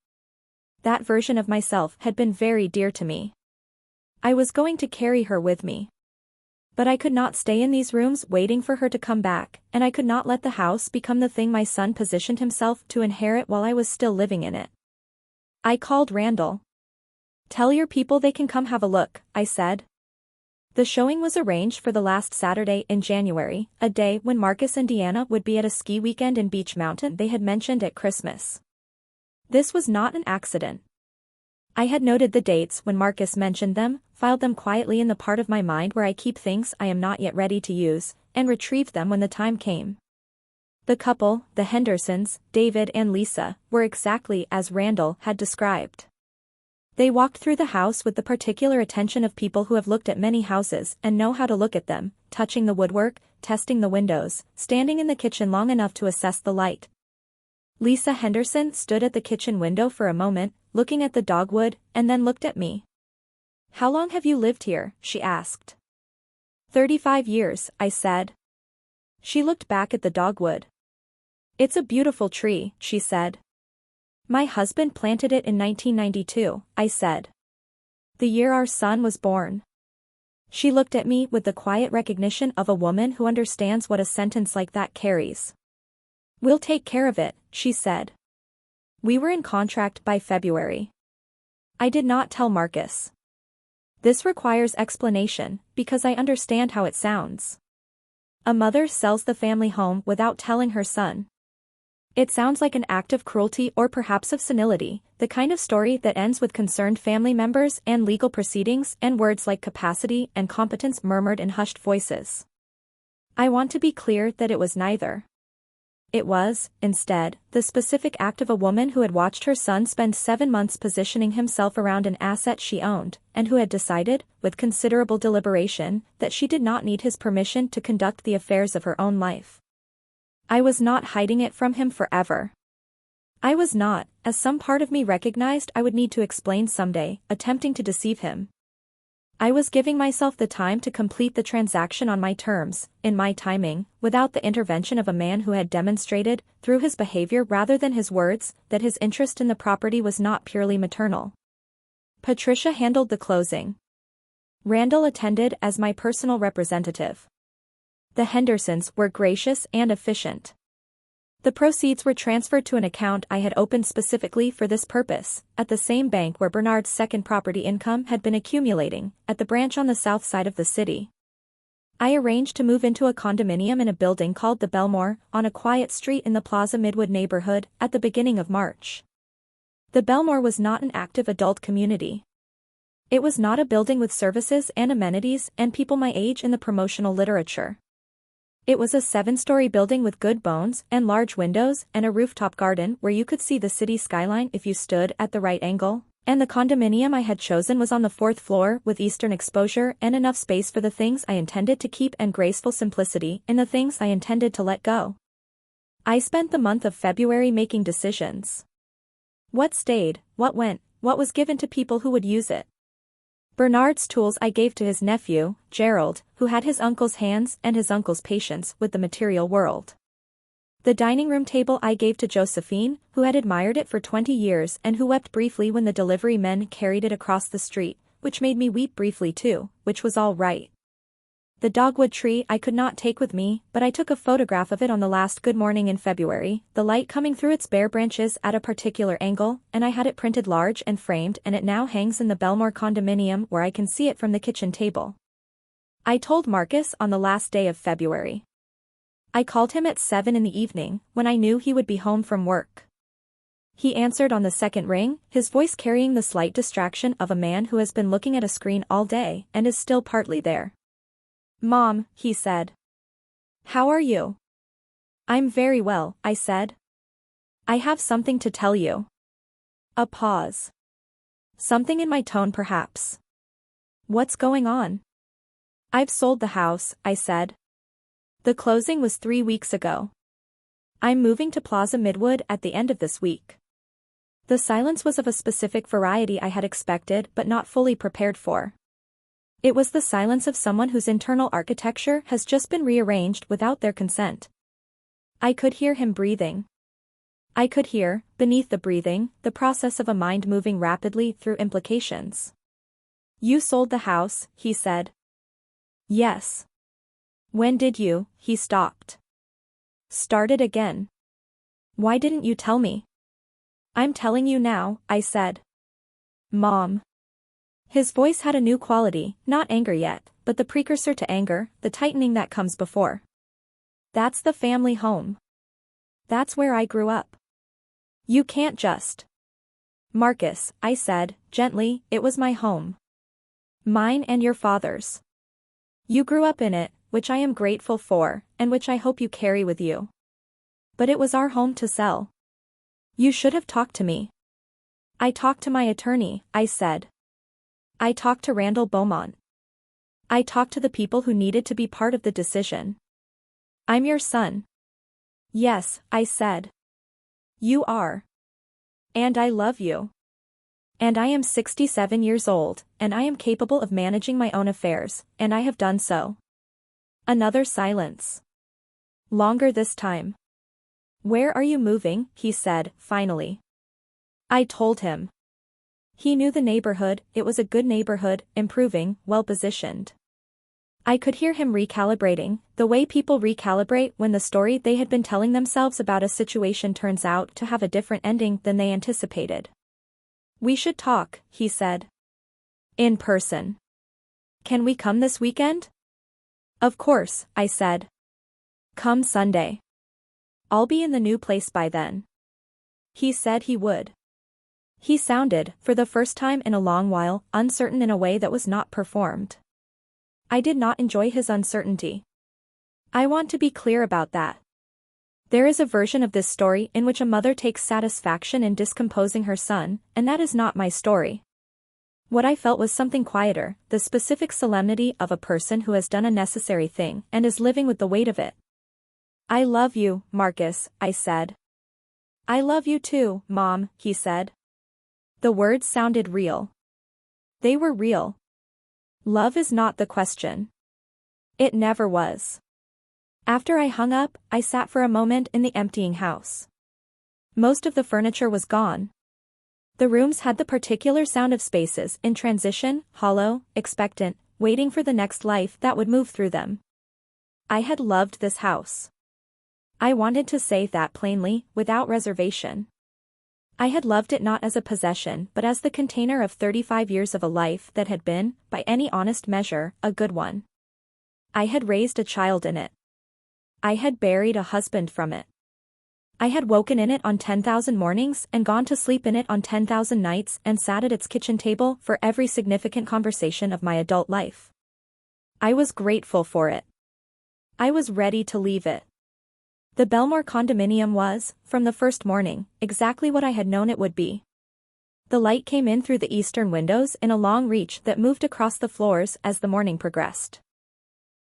That version of myself had been very dear to me. I was going to carry her with me. But I could not stay in these rooms waiting for her to come back, and I could not let the house become the thing my son positioned himself to inherit while I was still living in it. I called Randall. Tell your people they can come have a look, I said. The showing was arranged for the last Saturday in January, a day when Marcus and Deanna would be at a ski weekend in Beach Mountain they had mentioned at Christmas. This was not an accident. I had noted the dates when Marcus mentioned them, filed them quietly in the part of my mind where I keep things I am not yet ready to use, and retrieved them when the time came. The couple, the Hendersons, David and Lisa, were exactly as Randall had described. They walked through the house with the particular attention of people who have looked at many houses and know how to look at them, touching the woodwork, testing the windows, standing in the kitchen long enough to assess the light. Lisa Henderson stood at the kitchen window for a moment, looking at the dogwood, and then looked at me. How long have you lived here? She asked. 35 years, I said. She looked back at the dogwood. It's a beautiful tree, she said. My husband planted it in 1992, I said. The year our son was born. She looked at me with the quiet recognition of a woman who understands what a sentence like that carries. We'll take care of it, she said. We were in contract by February. I did not tell Marcus. This requires explanation, because I understand how it sounds. A mother sells the family home without telling her son. It sounds like an act of cruelty or perhaps of senility, the kind of story that ends with concerned family members and legal proceedings and words like capacity and competence murmured in hushed voices. I want to be clear that it was neither. It was, instead, the specific act of a woman who had watched her son spend 7 months positioning himself around an asset she owned, and who had decided, with considerable deliberation, that she did not need his permission to conduct the affairs of her own life. I was not hiding it from him forever. I was not, as some part of me recognized I would need to explain someday, attempting to deceive him. I was giving myself the time to complete the transaction on my terms, in my timing, without the intervention of a man who had demonstrated, through his behavior rather than his words, that his interest in the property was not purely maternal. Patricia handled the closing. Randall attended as my personal representative. The Hendersons were gracious and efficient. The proceeds were transferred to an account I had opened specifically for this purpose, at the same bank where Bernard's second property income had been accumulating, at the branch on the south side of the city. I arranged to move into a condominium in a building called the Belmore, on a quiet street in the Plaza Midwood neighborhood, at the beginning of March. The Belmore was not an active adult community. It was not a building with services and amenities and people my age in the promotional literature. It was a 7-story building with good bones and large windows and a rooftop garden where you could see the city skyline if you stood at the right angle, and the condominium I had chosen was on the 4th floor with eastern exposure and enough space for the things I intended to keep and graceful simplicity in the things I intended to let go. I spent the month of February making decisions. What stayed, what went, what was given to people who would use it. Bernard's tools I gave to his nephew, Gerald, who had his uncle's hands and his uncle's patience with the material world. The dining room table I gave to Josephine, who had admired it for 20 years and who wept briefly when the delivery men carried it across the street, which made me weep briefly too, which was all right. The dogwood tree I could not take with me, but I took a photograph of it on the last good morning in February, the light coming through its bare branches at a particular angle, and I had it printed large and framed, and it now hangs in the Belmore condominium where I can see it from the kitchen table. I told Marcus on the last day of February. I called him at 7 in the evening, when I knew he would be home from work. He answered on the second ring, his voice carrying the slight distraction of a man who has been looking at a screen all day and is still partly there. "Mom," he said. "How are you?" "I'm very well," I said. "I have something to tell you." A pause. Something in my tone perhaps. "What's going on?" "I've sold the house," I said. "The closing was 3 weeks ago. I'm moving to Plaza Midwood at the end of this week." The silence was of a specific variety I had expected but not fully prepared for. It was the silence of someone whose internal architecture has just been rearranged without their consent. I could hear him breathing. I could hear, beneath the breathing, the process of a mind moving rapidly through implications. "You sold the house," he said. "Yes." "When did you?" He stopped. Started again. "Why didn't you tell me?" "I'm telling you now," I said. "Mom." His voice had a new quality, not anger yet, but the precursor to anger, the tightening that comes before. "That's the family home. That's where I grew up. You can't just." "Marcus," I said, gently, "it was my home. Mine and your father's. You grew up in it, which I am grateful for, and which I hope you carry with you. But it was our home to sell. You should have talked to me." "I talked to my attorney," I said. "I talked to Randall Beaumont. I talked to the people who needed to be part of the decision. I'm your son." "Yes," I said. "You are. And I love you. And I am 67 years old, and I am capable of managing my own affairs, and I have done so." Another silence. Longer this time. "Where are you moving?" he said, finally. I told him. He knew the neighborhood, it was a good neighborhood, improving, well-positioned. I could hear him recalibrating, the way people recalibrate when the story they had been telling themselves about a situation turns out to have a different ending than they anticipated. "We should talk," he said. "In person. Can we come this weekend?" "Of course," I said. "Come Sunday. I'll be in the new place by then." He said he would. He sounded, for the first time in a long while, uncertain in a way that was not performed. I did not enjoy his uncertainty. I want to be clear about that. There is a version of this story in which a mother takes satisfaction in discomposing her son, and that is not my story. What I felt was something quieter, the specific solemnity of a person who has done a necessary thing and is living with the weight of it. "I love you, Marcus," I said. "I love you too, Mom," he said. The words sounded real. They were real. Love is not the question. It never was. After I hung up, I sat for a moment in the emptying house. Most of the furniture was gone. The rooms had the particular sound of spaces in transition, hollow, expectant, waiting for the next life that would move through them. I had loved this house. I wanted to say that plainly, without reservation. I had loved it not as a possession but as the container of 35 years of a life that had been, by any honest measure, a good one. I had raised a child in it. I had buried a husband from it. I had woken in it on 10,000 mornings and gone to sleep in it on 10,000 nights and sat at its kitchen table for every significant conversation of my adult life. I was grateful for it. I was ready to leave it. The Belmore condominium was, from the first morning, exactly what I had known it would be. The light came in through the eastern windows in a long reach that moved across the floors as the morning progressed.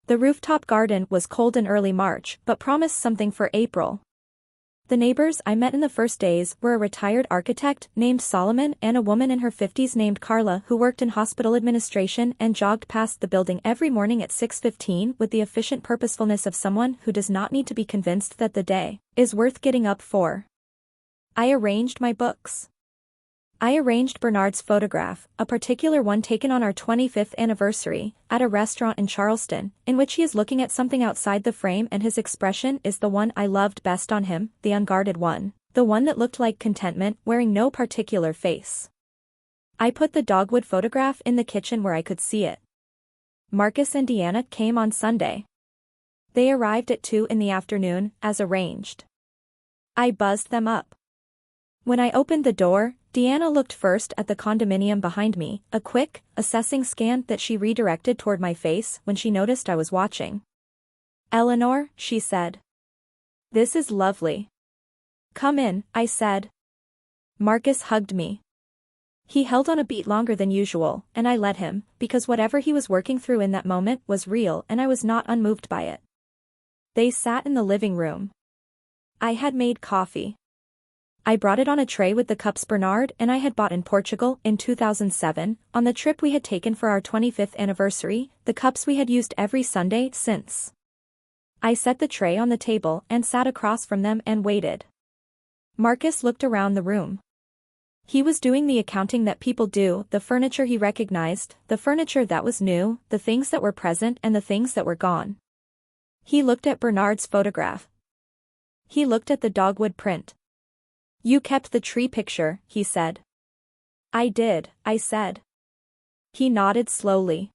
The rooftop garden was cold in early March but promised something for April. The neighbors I met in the first days were a retired architect named Solomon and a woman in her 50s named Carla who worked in hospital administration and jogged past the building every morning at 6:15 with the efficient purposefulness of someone who does not need to be convinced that the day is worth getting up for. I arranged my books. I arranged Bernard's photograph, a particular one taken on our 25th anniversary, at a restaurant in Charleston, in which he is looking at something outside the frame and his expression is the one I loved best on him, the unguarded one, the one that looked like contentment, wearing no particular face. I put the dogwood photograph in the kitchen where I could see it. Marcus and Deanna came on Sunday. They arrived at 2 in the afternoon, as arranged. I buzzed them up. When I opened the door, Deanna looked first at the condominium behind me, a quick, assessing scan that she redirected toward my face when she noticed I was watching. "Eleanor," she said. "This is lovely." "Come in," I said. Marcus hugged me. He held on a beat longer than usual, and I let him, because whatever he was working through in that moment was real and I was not unmoved by it. They sat in the living room. I had made coffee. I brought it on a tray with the cups Bernard and I had bought in Portugal in 2007, on the trip we had taken for our 25th anniversary, the cups we had used every Sunday since. I set the tray on the table and sat across from them and waited. Marcus looked around the room. He was doing the accounting that people do, the furniture he recognized, the furniture that was new, the things that were present and the things that were gone. He looked at Bernard's photograph. He looked at the dogwood print. "You kept the tree picture," he said. "I did," I said. He nodded slowly.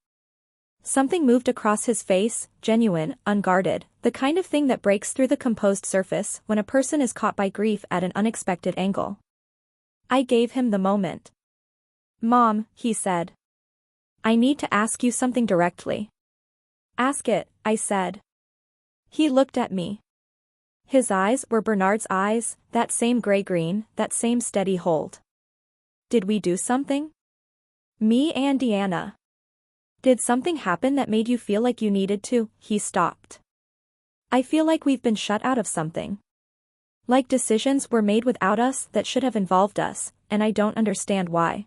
Something moved across his face, genuine, unguarded, the kind of thing that breaks through the composed surface when a person is caught by grief at an unexpected angle. I gave him the moment. "Mom," he said. "I need to ask you something directly." "Ask it," I said. He looked at me. His eyes were Bernard's eyes, that same gray-green, that same steady hold. "Did we do something?" "Me and Deanna." "Did something happen that made you feel like you needed to?" He stopped. "I feel like we've been shut out of something. Like decisions were made without us that should have involved us, and I don't understand why."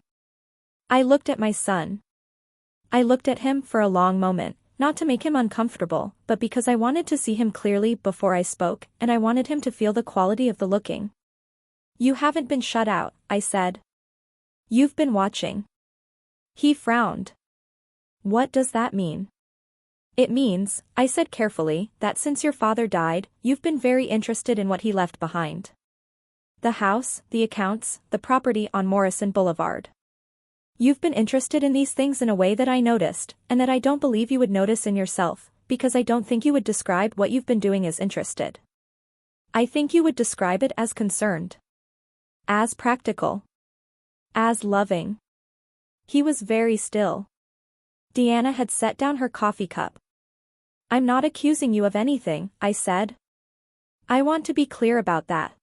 I looked at my son. I looked at him for a long moment, not to make him uncomfortable, but because I wanted to see him clearly before I spoke, and I wanted him to feel the quality of the looking. "You haven't been shut out," I said. "You've been watching." He frowned. "What does that mean?" "It means," I said carefully, "that since your father died, you've been very interested in what he left behind. The house, the accounts, the property on Morrison Boulevard. You've been interested in these things in a way that I noticed, and that I don't believe you would notice in yourself, because I don't think you would describe what you've been doing as interested. I think you would describe it as concerned. As practical. As loving." He was very still. Deanna had set down her coffee cup. "I'm not accusing you of anything," I said. "I want to be clear about that.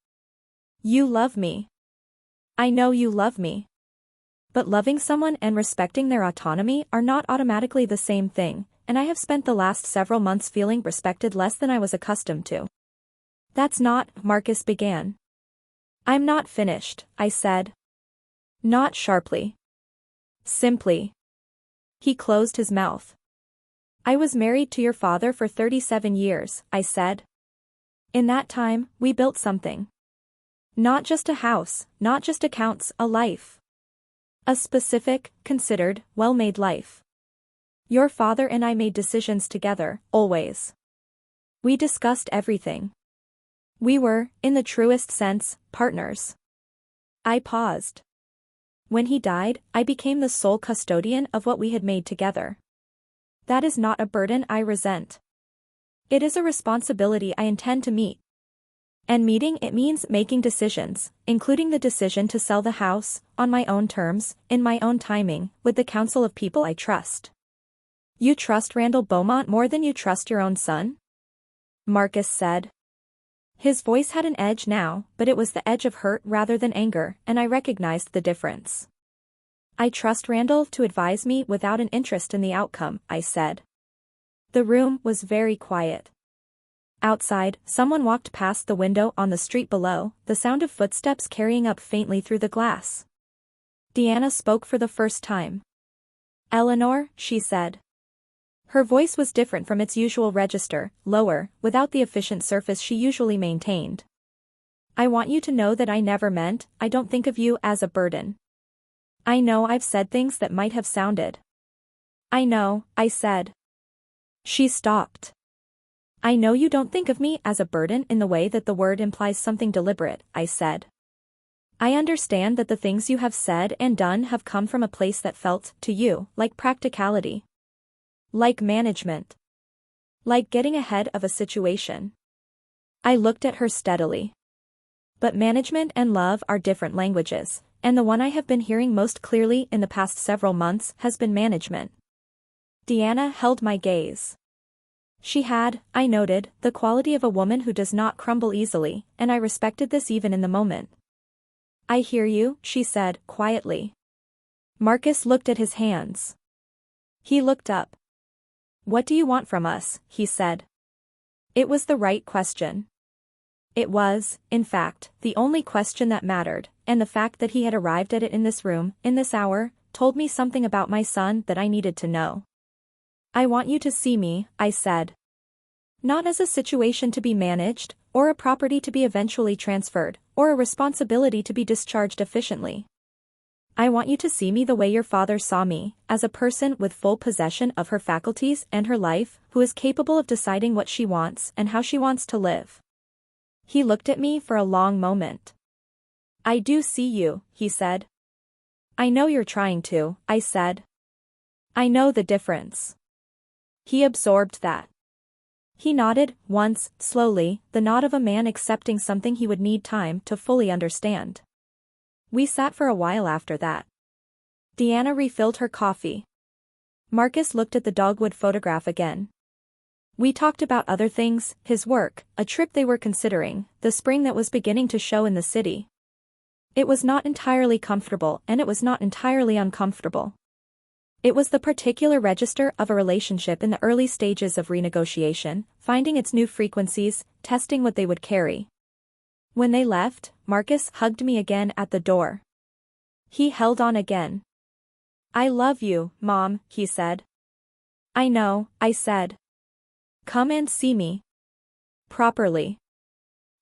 You love me. I know you love me. But loving someone and respecting their autonomy are not automatically the same thing, and I have spent the last several months feeling respected less than I was accustomed to." "That's not," Marcus began. "I'm not finished," I said. Not sharply. Simply. He closed his mouth. "I was married to your father for 37 years, I said. In that time, we built something. Not just a house, not just accounts, a life. A specific, considered, well-made life. Your father and I made decisions together, always. We discussed everything. We were, in the truest sense, partners." I paused. "When he died, I became the sole custodian of what we had made together. That is not a burden I resent. It is a responsibility I intend to meet. And meeting it means making decisions, including the decision to sell the house, on my own terms, in my own timing, with the counsel of people I trust." "You trust Randall Beaumont more than you trust your own son?" Marcus said. His voice had an edge now, but it was the edge of hurt rather than anger, and I recognized the difference. "I trust Randall to advise me without an interest in the outcome," I said. The room was very quiet. Outside, someone walked past the window on the street below, the sound of footsteps carrying up faintly through the glass. Deanna spoke for the first time. "Eleanor," she said. Her voice was different from its usual register, lower, without the efficient surface she usually maintained. "I want you to know that I never meant, I don't think of you as a burden. I know I've said things that might have sounded. I know, I said. She stopped. I know you don't think of me as a burden in the way that the word implies something deliberate, I said. I understand that the things you have said and done have come from a place that felt, to you, like practicality. Like management. Like getting ahead of a situation. I looked at her steadily. But management and love are different languages, and the one I have been hearing most clearly in the past several months has been management. Deanna held my gaze. She had, I noted, the quality of a woman who does not crumble easily, and I respected this even in the moment. I hear you, she said, quietly. Marcus looked at his hands. He looked up. What do you want from us, he said. It was the right question. It was, in fact, the only question that mattered, and the fact that he had arrived at it in this room, in this hour, told me something about my son that I needed to know. I want you to see me, I said. Not as a situation to be managed, or a property to be eventually transferred, or a responsibility to be discharged efficiently. I want you to see me the way your father saw me, as a person with full possession of her faculties and her life, who is capable of deciding what she wants and how she wants to live. He looked at me for a long moment. I do see you, he said. I know you're trying to, I said. I know the difference. He absorbed that. He nodded, once, slowly, the nod of a man accepting something he would need time to fully understand. We sat for a while after that. Deanna refilled her coffee. Marcus looked at the dogwood photograph again. We talked about other things, his work, a trip they were considering, the spring that was beginning to show in the city. It was not entirely comfortable and it was not entirely uncomfortable. It was the particular register of a relationship in the early stages of renegotiation, finding its new frequencies, testing what they would carry. When they left, Marcus hugged me again at the door. He held on again. I love you, Mom, he said. I know, I said. Come and see me. Properly.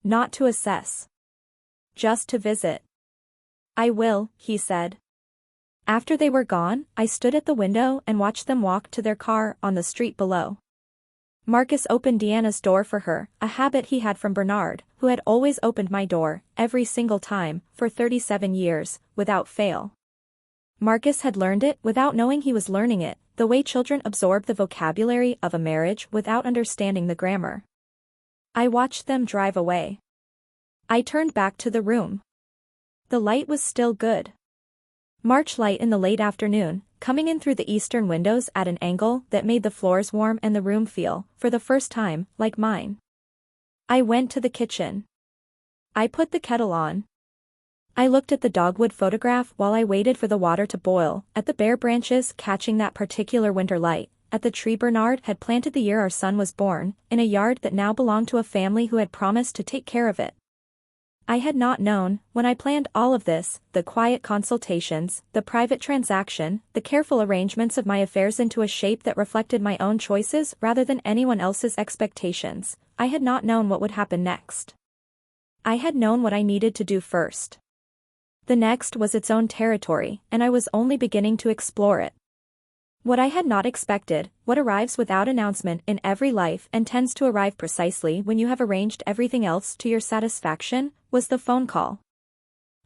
Not to assess. Just to visit. I will, he said. After they were gone, I stood at the window and watched them walk to their car on the street below. Marcus opened Deanna's door for her, a habit he had from Bernard, who had always opened my door, every single time, for 37 years, without fail. Marcus had learned it without knowing he was learning it, the way children absorb the vocabulary of a marriage without understanding the grammar. I watched them drive away. I turned back to the room. The light was still good. March light in the late afternoon, coming in through the eastern windows at an angle that made the floors warm and the room feel, for the first time, like mine. I went to the kitchen. I put the kettle on. I looked at the dogwood photograph while I waited for the water to boil, at the bare branches catching that particular winter light, at the tree Bernard had planted the year our son was born, in a yard that now belonged to a family who had promised to take care of it. I had not known, when I planned all of this, the quiet consultations, the private transaction, the careful arrangements of my affairs into a shape that reflected my own choices rather than anyone else's expectations, I had not known what would happen next. I had known what I needed to do first. The next was its own territory, and I was only beginning to explore it. What I had not expected, what arrives without announcement in every life and tends to arrive precisely when you have arranged everything else to your satisfaction, was the phone call.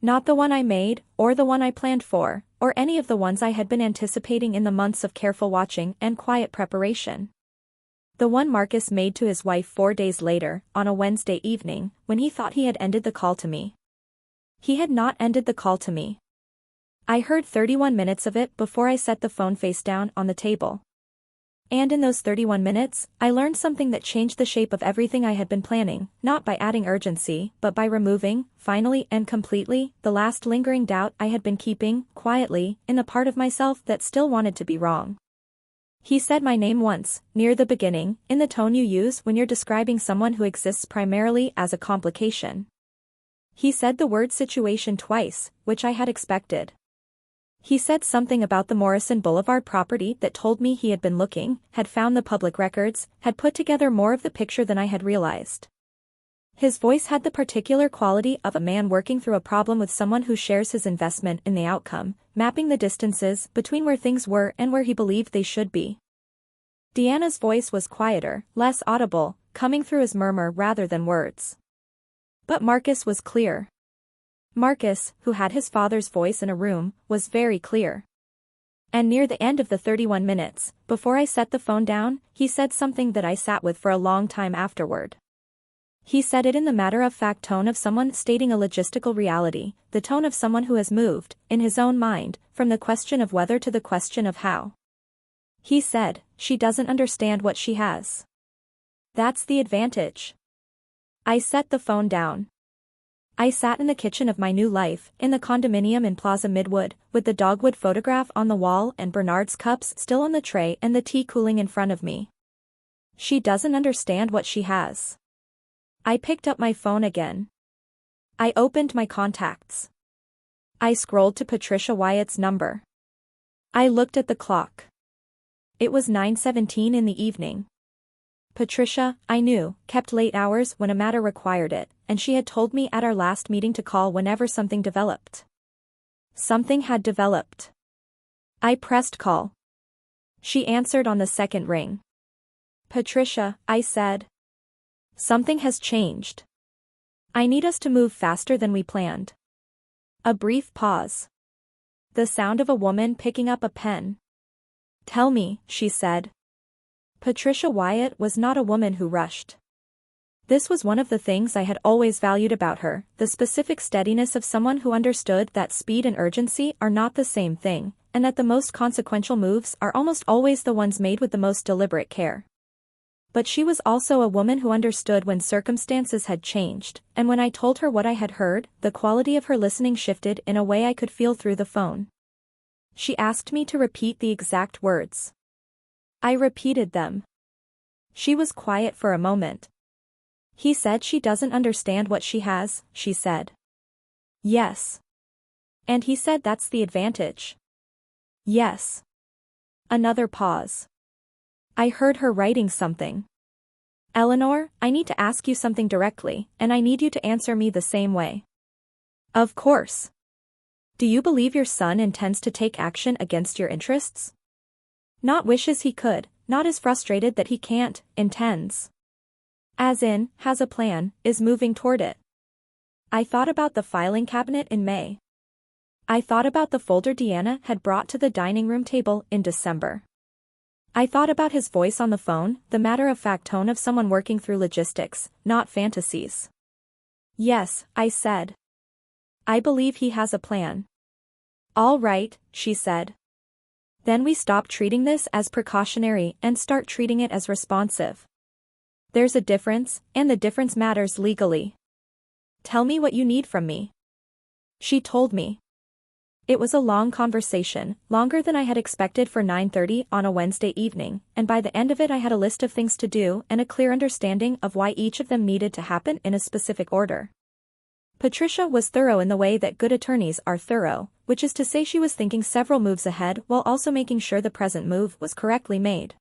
Not the one I made, or the one I planned for, or any of the ones I had been anticipating in the months of careful watching and quiet preparation. The one Marcus made to his wife 4 days later, on a Wednesday evening, when he thought he had ended the call to me. He had not ended the call to me. I heard 31 minutes of it before I set the phone face down on the table. And in those 31 minutes, I learned something that changed the shape of everything I had been planning, not by adding urgency, but by removing, finally and completely, the last lingering doubt I had been keeping, quietly, in the part of myself that still wanted to be wrong. He said my name once, near the beginning, in the tone you use when you're describing someone who exists primarily as a complication. He said the word situation twice, which I had expected. He said something about the Morrison Boulevard property that told me he had been looking, had found the public records, had put together more of the picture than I had realized. His voice had the particular quality of a man working through a problem with someone who shares his investment in the outcome, mapping the distances between where things were and where he believed they should be. Deanna's voice was quieter, less audible, coming through as murmur rather than words. But Marcus was clear. Marcus, who had his father's voice in a room, was very clear. And near the end of the 31 minutes, before I set the phone down, he said something that I sat with for a long time afterward. He said it in the matter-of-fact tone of someone stating a logistical reality, the tone of someone who has moved, in his own mind, from the question of whether to the question of how. He said, "She doesn't understand what she has. That's the advantage." I set the phone down. I sat in the kitchen of my new life, in the condominium in Plaza Midwood, with the dogwood photograph on the wall and Bernard's cups still on the tray and the tea cooling in front of me. She doesn't understand what she has. I picked up my phone again. I opened my contacts. I scrolled to Patricia Wyatt's number. I looked at the clock. It was 9:17 in the evening. Patricia, I knew, kept late hours when a matter required it, and she had told me at our last meeting to call whenever something developed. Something had developed. I pressed call. She answered on the second ring. "Patricia," I said. "Something has changed. I need us to move faster than we planned." A brief pause. The sound of a woman picking up a pen. "Tell me," she said. Patricia Wyatt was not a woman who rushed. This was one of the things I had always valued about her, the specific steadiness of someone who understood that speed and urgency are not the same thing, and that the most consequential moves are almost always the ones made with the most deliberate care. But she was also a woman who understood when circumstances had changed, and when I told her what I had heard, the quality of her listening shifted in a way I could feel through the phone. She asked me to repeat the exact words. I repeated them. She was quiet for a moment. "He said she doesn't understand what she has," she said. "Yes. And he said that's the advantage." "Yes." Another pause. I heard her writing something. "Eleanor, I need to ask you something directly, and I need you to answer me the same way." "Of course. Do you believe your son intends to take action against your interests?" "Not wishes he could, not as frustrated that he can't, intends. As in, has a plan, is moving toward it." I thought about the filing cabinet in May. I thought about the folder Deanna had brought to the dining room table in December. I thought about his voice on the phone, the matter-of-fact tone of someone working through logistics, not fantasies. "Yes," I said. "I believe he has a plan." "All right," she said. "Then we stop treating this as precautionary and start treating it as responsive. There's a difference, and the difference matters legally. Tell me what you need from me." She told me. It was a long conversation, longer than I had expected for 9:30 on a Wednesday evening, and by the end of it I had a list of things to do and a clear understanding of why each of them needed to happen in a specific order. Patricia was thorough in the way that good attorneys are thorough, which is to say she was thinking several moves ahead while also making sure the present move was correctly made.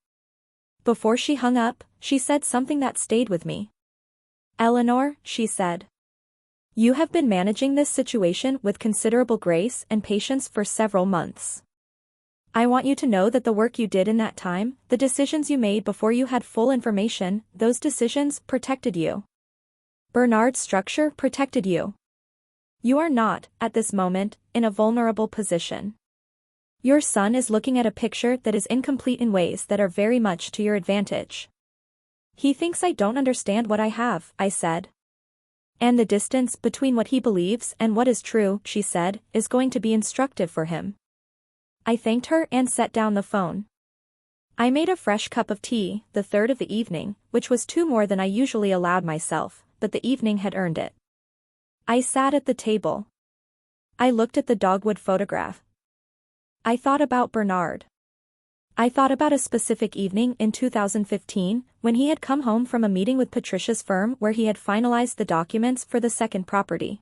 Before she hung up, she said something that stayed with me. "Eleanor," she said. "You have been managing this situation with considerable grace and patience for several months. I want you to know that the work you did in that time, the decisions you made before you had full information, those decisions protected you. Bernard's structure protected you. You are not, at this moment, in a vulnerable position. Your son is looking at a picture that is incomplete in ways that are very much to your advantage. He thinks I don't understand what I have," I said. "And the distance between what he believes and what is true," she said, "is going to be instructive for him." I thanked her and set down the phone. I made a fresh cup of tea, the third of the evening, which was two more than I usually allowed myself, but the evening had earned it. I sat at the table. I looked at the dogwood photograph. I thought about Bernard. I thought about a specific evening in 2015, when he had come home from a meeting with Patricia's firm where he had finalized the documents for the second property.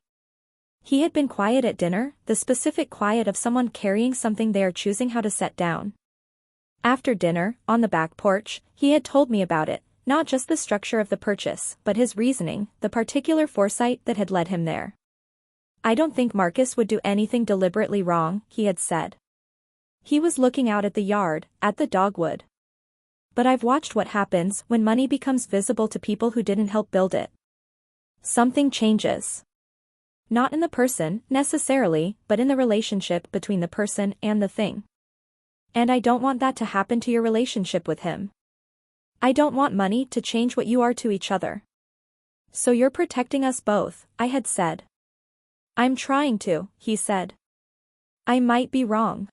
He had been quiet at dinner, the specific quiet of someone carrying something they are choosing how to set down. After dinner, on the back porch, he had told me about it, not just the structure of the purchase, but his reasoning, the particular foresight that had led him there. I don't think Marcus would do anything deliberately wrong, he had said. He was looking out at the yard, at the dogwood. But I've watched what happens when money becomes visible to people who didn't help build it. Something changes. Not in the person, necessarily, but in the relationship between the person and the thing. And I don't want that to happen to your relationship with him. I don't want money to change what you are to each other. So you're protecting us both, I had said. I'm trying to, he said. I might be wrong.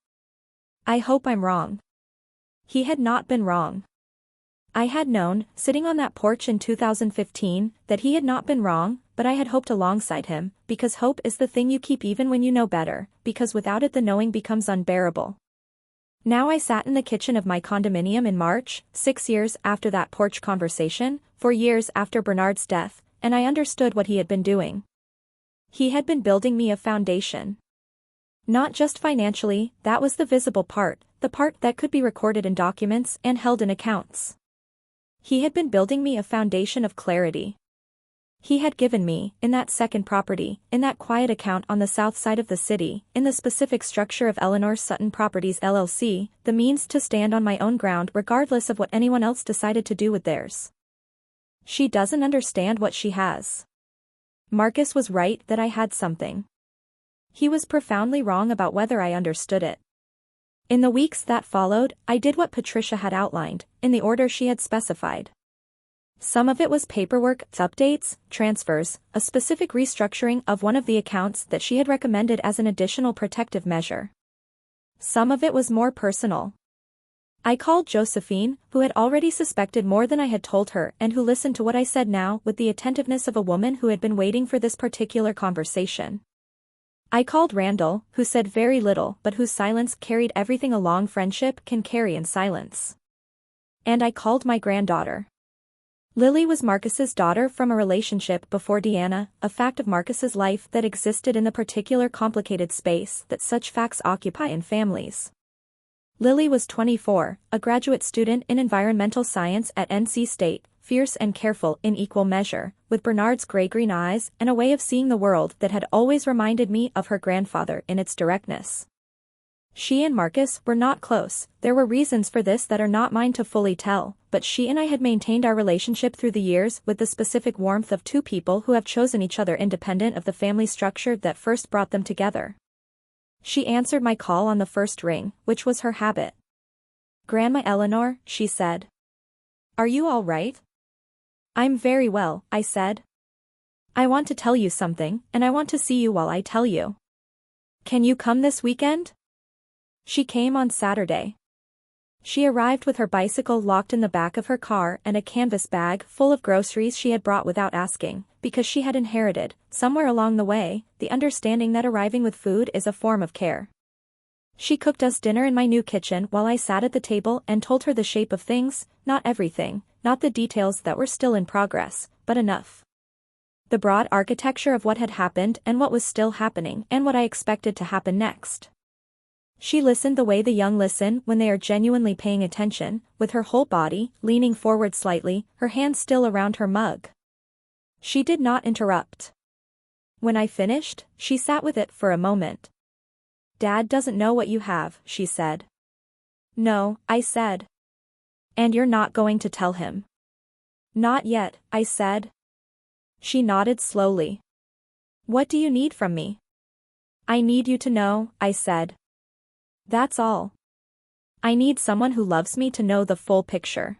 I hope I'm wrong. He had not been wrong. I had known, sitting on that porch in 2015, that he had not been wrong, but I had hoped alongside him, because hope is the thing you keep even when you know better, because without it the knowing becomes unbearable. Now I sat in the kitchen of my condominium in March, 6 years after that porch conversation, 4 years after Bernard's death, and I understood what he had been doing. He had been building me a foundation. Not just financially, that was the visible part, the part that could be recorded in documents and held in accounts. He had been building me a foundation of clarity. He had given me, in that second property, in that quiet account on the south side of the city, in the specific structure of Eleanor Sutton Properties LLC, the means to stand on my own ground regardless of what anyone else decided to do with theirs. She doesn't understand what she has. Marcus was right that I had something. He was profoundly wrong about whether I understood it. In the weeks that followed, I did what Patricia had outlined, in the order she had specified. Some of it was paperwork, updates, transfers, a specific restructuring of one of the accounts that she had recommended as an additional protective measure. Some of it was more personal. I called Josephine, who had already suspected more than I had told her and who listened to what I said now with the attentiveness of a woman who had been waiting for this particular conversation. I called Randall, who said very little but whose silence carried everything a long friendship can carry in silence. And I called my granddaughter. Lily was Marcus's daughter from a relationship before Deanna, a fact of Marcus's life that existed in the particular complicated space that such facts occupy in families. Lily was 24, a graduate student in environmental science at NC State, fierce and careful in equal measure, with Bernard's gray-green eyes and a way of seeing the world that had always reminded me of her grandfather in its directness. She and Marcus were not close, there were reasons for this that are not mine to fully tell, but she and I had maintained our relationship through the years with the specific warmth of two people who have chosen each other independent of the family structure that first brought them together. She answered my call on the first ring, which was her habit. "Grandma Eleanor," she said. "Are you all right?" "I'm very well," I said. "I want to tell you something, and I want to see you while I tell you. Can you come this weekend?" She came on Saturday. She arrived with her bicycle locked in the back of her car and a canvas bag full of groceries she had brought without asking, because she had inherited, somewhere along the way, the understanding that arriving with food is a form of care. She cooked us dinner in my new kitchen while I sat at the table and told her the shape of things, not everything, not the details that were still in progress, but enough. The broad architecture of what had happened and what was still happening and what I expected to happen next. She listened the way the young listen when they are genuinely paying attention, with her whole body, leaning forward slightly, her hands still around her mug. She did not interrupt. When I finished, she sat with it for a moment. "Dad doesn't know what you have," she said. "No," I said. "And you're not going to tell him?" "Not yet," I said. She nodded slowly. "What do you need from me?" "I need you to know," I said. "That's all. I need someone who loves me to know the full picture."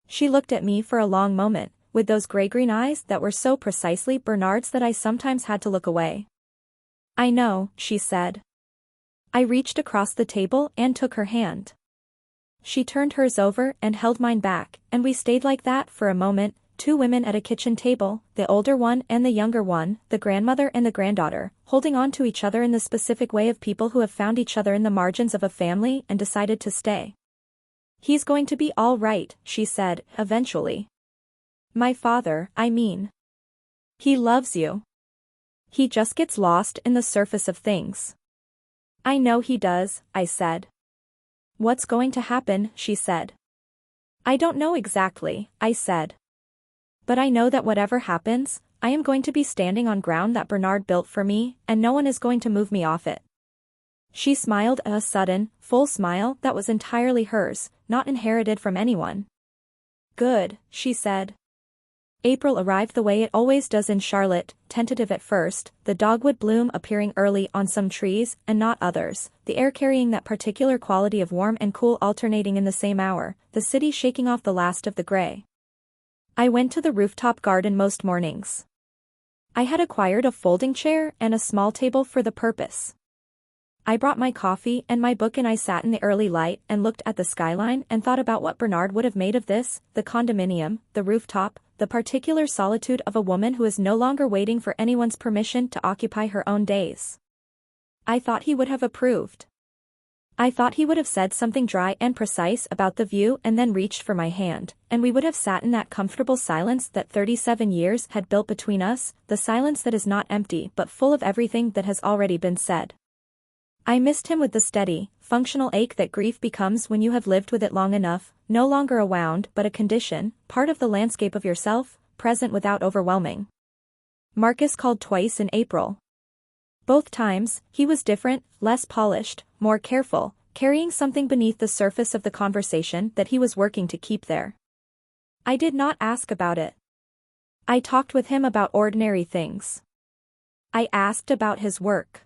She looked at me for a long moment, with those gray-green eyes that were so precisely Bernard's that I sometimes had to look away. "I know," she said. I reached across the table and took her hand. She turned hers over and held mine back, and we stayed like that for a moment, two women at a kitchen table, the older one and the younger one, the grandmother and the granddaughter, holding on to each other in the specific way of people who have found each other in the margins of a family and decided to stay. "He's going to be all right," she said, eventually. "My father, I mean. He loves you. He just gets lost in the surface of things." "I know he does," I said. "What's going to happen?" she said. "I don't know exactly," I said. "But I know that whatever happens, I am going to be standing on ground that Bernard built for me, and no one is going to move me off it. She smiled, a sudden, full smile that was entirely hers, not inherited from anyone. Good, she said. April arrived the way it always does in Charlotte, tentative at first, the dogwood bloom appearing early on some trees and not others, the air carrying that particular quality of warm and cool alternating in the same hour, the city shaking off the last of the gray. I went to the rooftop garden most mornings. I had acquired a folding chair and a small table for the purpose. I brought my coffee and my book and I sat in the early light and looked at the skyline and thought about what Bernard would have made of this, the condominium, the rooftop, the particular solitude of a woman who is no longer waiting for anyone's permission to occupy her own days. I thought he would have approved. I thought he would have said something dry and precise about the view and then reached for my hand, and we would have sat in that comfortable silence that 37 years had built between us, the silence that is not empty but full of everything that has already been said. I missed him with the steady, functional ache that grief becomes when you have lived with it long enough, no longer a wound but a condition, part of the landscape of yourself, present without overwhelming. Marcus called twice in April. Both times, he was different, less polished, more careful, carrying something beneath the surface of the conversation that he was working to keep there. I did not ask about it. I talked with him about ordinary things. I asked about his work.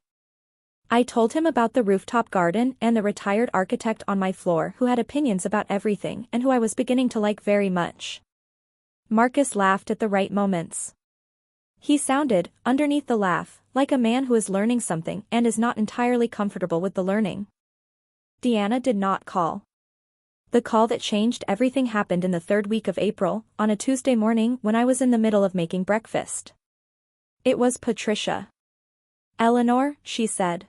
I told him about the rooftop garden and the retired architect on my floor who had opinions about everything and who I was beginning to like very much. Marcus laughed at the right moments. He sounded, underneath the laugh, like a man who is learning something and is not entirely comfortable with the learning. Deanna did not call. The call that changed everything happened in the third week of April, on a Tuesday morning when I was in the middle of making breakfast. It was Patricia. "Eleanor," she said.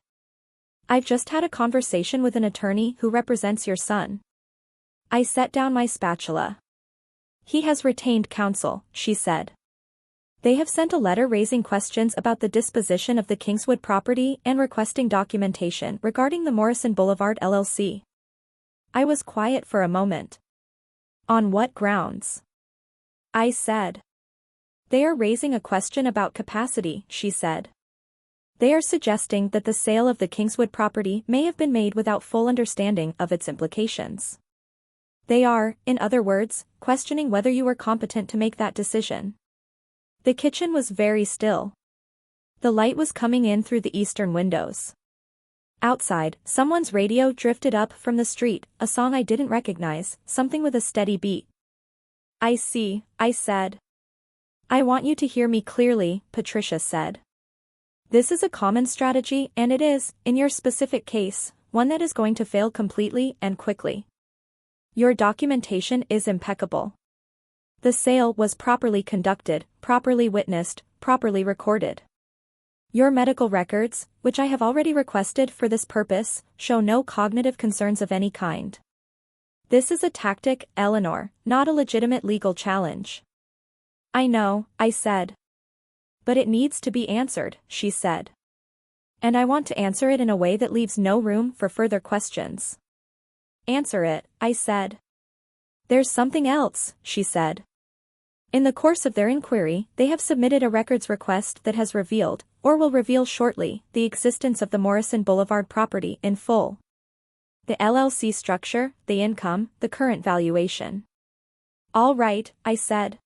"I've just had a conversation with an attorney who represents your son." I set down my spatula. "He has retained counsel," she said. "They have sent a letter raising questions about the disposition of the Kingswood property and requesting documentation regarding the Morrison Boulevard LLC. I was quiet for a moment. "On what grounds?" I said. "They are raising a question about capacity," she said. "They are suggesting that the sale of the Kingswood property may have been made without full understanding of its implications. They are, in other words, questioning whether you were competent to make that decision." The kitchen was very still. The light was coming in through the eastern windows. Outside, someone's radio drifted up from the street, a song I didn't recognize, something with a steady beat. "I see," I said. "I want you to hear me clearly," Patricia said. "This is a common strategy and it is, in your specific case, one that is going to fail completely and quickly. Your documentation is impeccable. The sale was properly conducted, properly witnessed, properly recorded. Your medical records, which I have already requested for this purpose, show no cognitive concerns of any kind. This is a tactic, Eleanor, not a legitimate legal challenge." "I know," I said. "But it needs to be answered," she said. "And I want to answer it in a way that leaves no room for further questions." "Answer it," I said. "There's something else," she said. "In the course of their inquiry, they have submitted a records request that has revealed, or will reveal shortly, the existence of the Morrison Boulevard property in full. The LLC structure, the income, the current valuation." "All right," I said.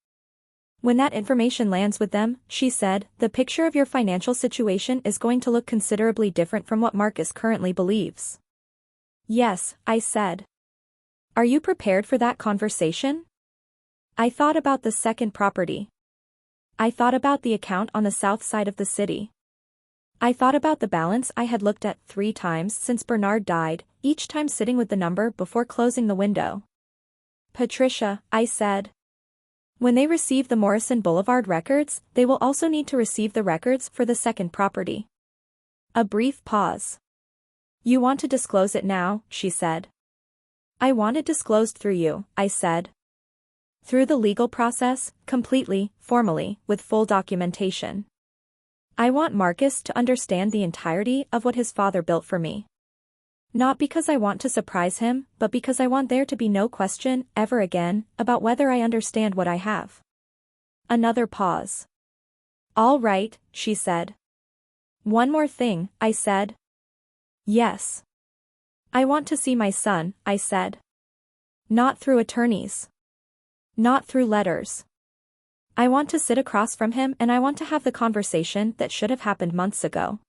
"When that information lands with them," she said, "the picture of your financial situation is going to look considerably different from what Marcus currently believes." "Yes," I said. "Are you prepared for that conversation?" I thought about the second property. I thought about the account on the south side of the city. I thought about the balance I had looked at 3 times since Bernard died, each time sitting with the number before closing the window. "Patricia," I said. "When they receive the Morrison Boulevard records, they will also need to receive the records for the second property." A brief pause. "You want to disclose it now," she said. "I want it disclosed through you," I said. "Through the legal process, completely, formally, with full documentation. I want Marcus to understand the entirety of what his father built for me. Not because I want to surprise him, but because I want there to be no question, ever again, about whether I understand what I have." Another pause. All right, she said. One more thing, I said. Yes. I want to see my son, I said. Not through attorneys. Not through letters. I want to sit across from him and I want to have the conversation that should have happened months ago.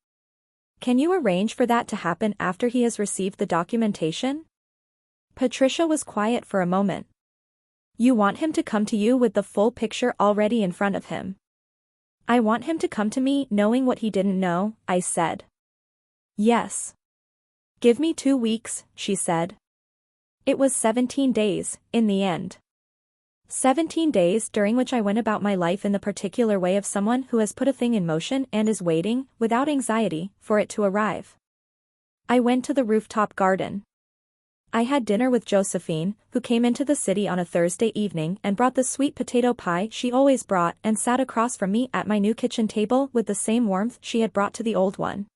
Can you arrange for that to happen after he has received the documentation? Patricia was quiet for a moment. You want him to come to you with the full picture already in front of him. I want him to come to me knowing what he didn't know, I said. Yes. Give me 2 weeks, she said. It was 17 days, in the end. 17 days during which I went about my life in the particular way of someone who has put a thing in motion and is waiting, without anxiety, for it to arrive. I went to the rooftop garden. I had dinner with Josephine, who came into the city on a Thursday evening and brought the sweet potato pie she always brought and sat across from me at my new kitchen table with the same warmth she had brought to the old one.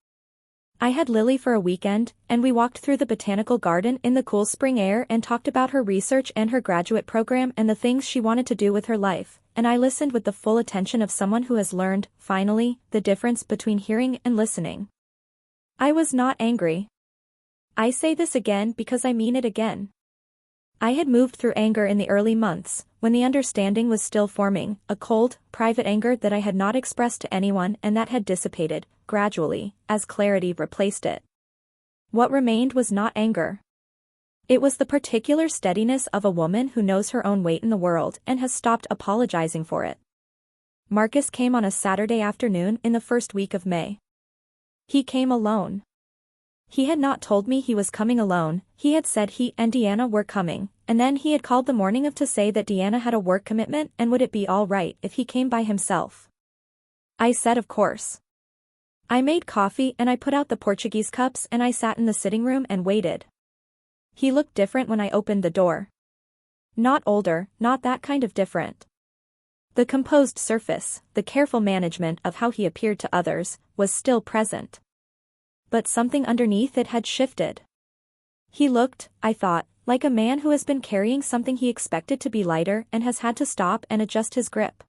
I had Lily for a weekend, and we walked through the botanical garden in the cool spring air and talked about her research and her graduate program and the things she wanted to do with her life, and I listened with the full attention of someone who has learned, finally, the difference between hearing and listening. I was not angry. I say this again because I mean it again. I had moved through anger in the early months, when the understanding was still forming, a cold, private anger that I had not expressed to anyone and that had dissipated, gradually, as clarity replaced it. What remained was not anger. It was the particular steadiness of a woman who knows her own weight in the world and has stopped apologizing for it. Marcus came on a Saturday afternoon in the first week of May. He came alone. He had not told me he was coming alone, he had said he and Deanna were coming, and then he had called the morning of to say that Deanna had a work commitment and would it be all right if he came by himself. I said of course. I made coffee and I put out the Portuguese cups and I sat in the sitting room and waited. He looked different when I opened the door. Not older, not that kind of different. The composed surface, the careful management of how he appeared to others, was still present. But something underneath it had shifted. He looked, I thought, like a man who has been carrying something he expected to be lighter and has had to stop and adjust his grip.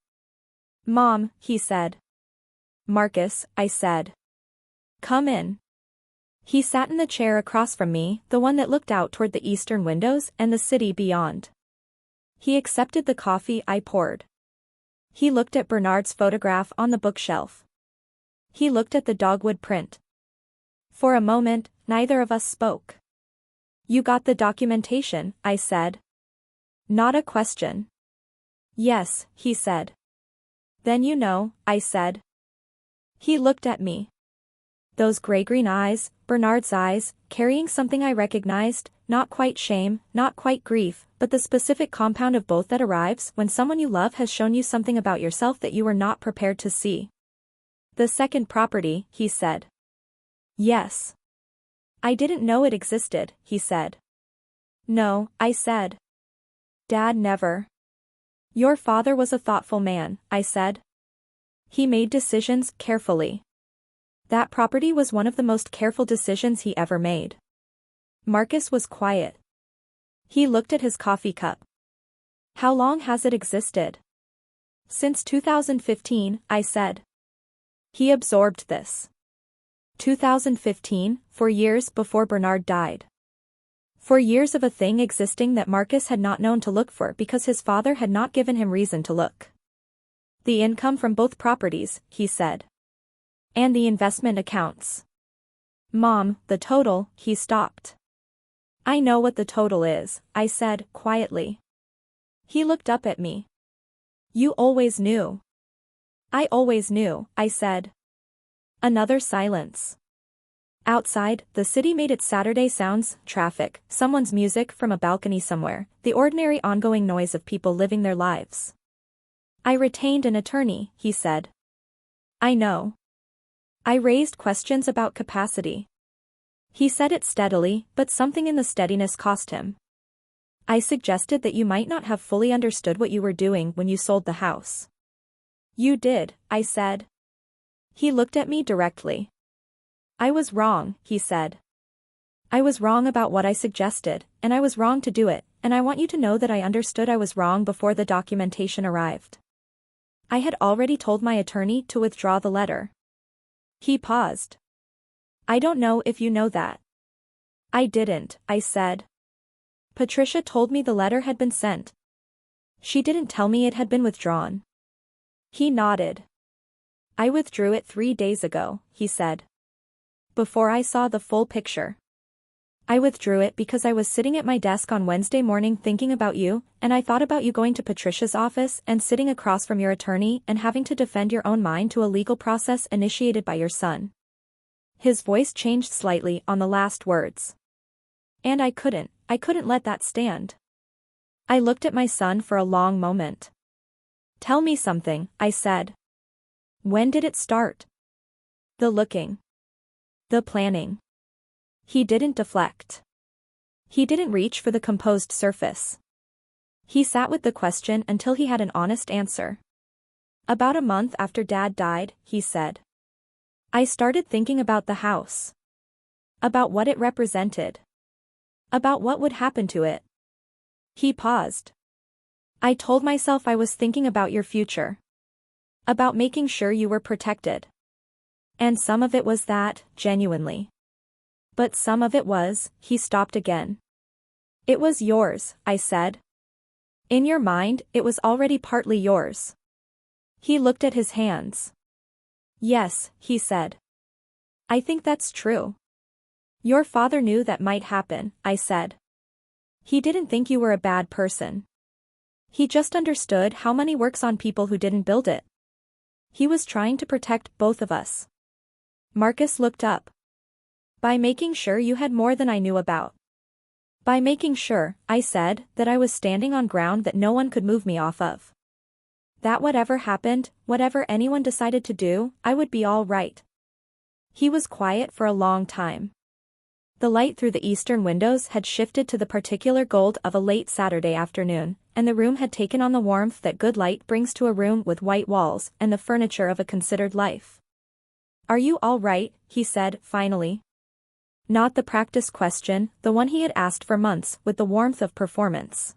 Mom, he said. Marcus, I said. Come in. He sat in the chair across from me, the one that looked out toward the eastern windows and the city beyond. He accepted the coffee I poured. He looked at Bernard's photograph on the bookshelf. He looked at the dogwood print. For a moment, neither of us spoke. You got the documentation, I said. Not a question. Yes, he said. Then you know, I said. He looked at me. Those gray-green eyes, Bernard's eyes, carrying something I recognized, not quite shame, not quite grief, but the specific compound of both that arrives when someone you love has shown you something about yourself that you were not prepared to see. The second property, he said. Yes. I didn't know it existed, he said. No, I said. Dad never. Your father was a thoughtful man, I said. He made decisions carefully. That property was one of the most careful decisions he ever made. Marcus was quiet. He looked at his coffee cup. How long has it existed? Since 2015, I said. He absorbed this. 2015, 4 years before Bernard died. 4 years of a thing existing that Marcus had not known to look for because his father had not given him reason to look. The income from both properties, he said. And the investment accounts. Mom, the total, he stopped. I know what the total is, I said, quietly. He looked up at me. You always knew. I always knew, I said. Another silence. Outside, the city made its Saturday sounds, traffic, someone's music from a balcony somewhere, the ordinary ongoing noise of people living their lives. I retained an attorney, he said. I know. I raised questions about capacity. He said it steadily, but something in the steadiness cost him. I suggested that you might not have fully understood what you were doing when you sold the house. You did, I said. He looked at me directly. I was wrong, he said. I was wrong about what I suggested, and I was wrong to do it, and I want you to know that I understood I was wrong before the documentation arrived. I had already told my attorney to withdraw the letter. He paused. I don't know if you know that. I didn't, I said. Patricia told me the letter had been sent. She didn't tell me it had been withdrawn. He nodded. I withdrew it 3 days ago, he said. Before I saw the full picture. I withdrew it because I was sitting at my desk on Wednesday morning thinking about you, and I thought about you going to Patricia's office and sitting across from your attorney and having to defend your own mind to a legal process initiated by your son. His voice changed slightly on the last words. And I couldn't let that stand. I looked at my son for a long moment. Tell me something, I said. When did it start? The looking. The planning. He didn't deflect. He didn't reach for the composed surface. He sat with the question until he had an honest answer. About a month after Dad died, he said. I started thinking about the house. About what it represented. About what would happen to it. He paused. I told myself I was thinking about your future. About making sure you were protected. And some of it was that, genuinely. But some of it was, he stopped again. It was yours, I said. In your mind, it was already partly yours. He looked at his hands. Yes, he said. I think that's true. Your father knew that might happen, I said. He didn't think you were a bad person. He just understood how money works on people who didn't build it. He was trying to protect both of us. Marcus looked up. By making sure you had more than I knew about. By making sure, I said, that I was standing on ground that no one could move me off of. That whatever happened, whatever anyone decided to do, I would be all right. He was quiet for a long time. The light through the eastern windows had shifted to the particular gold of a late Saturday afternoon, and the room had taken on the warmth that good light brings to a room with white walls and the furniture of a considered life. Are you all right? He said, finally. Not the practice question, the one he had asked for months with the warmth of performance.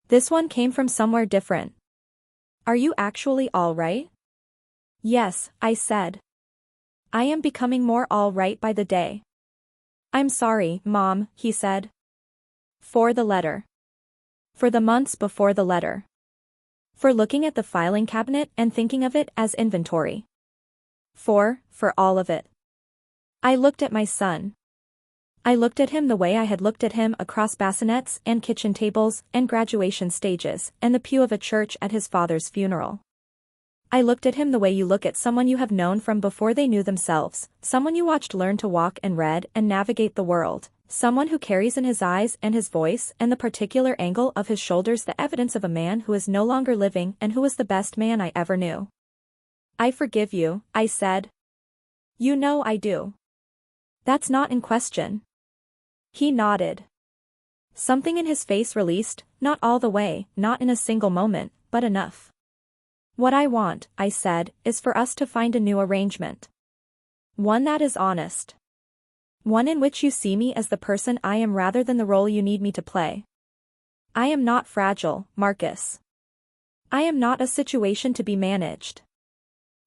This one came from somewhere different. Are you actually all right? Yes, I said. I am becoming more all right by the day. I'm sorry, Mom, he said. For the letter. For the months before the letter. For looking at the filing cabinet and thinking of it as inventory. For all of it. I looked at my son. I looked at him the way I had looked at him across bassinets and kitchen tables and graduation stages and the pew of a church at his father's funeral. I looked at him the way you look at someone you have known from before they knew themselves, someone you watched learn to walk and read and navigate the world, someone who carries in his eyes and his voice and the particular angle of his shoulders the evidence of a man who is no longer living and who was the best man I ever knew. I forgive you, I said. You know I do. That's not in question. He nodded. Something in his face released, not all the way, not in a single moment, but enough. What I want, I said, is for us to find a new arrangement. One that is honest. One in which you see me as the person I am rather than the role you need me to play. I am not fragile, Marcus. I am not a situation to be managed.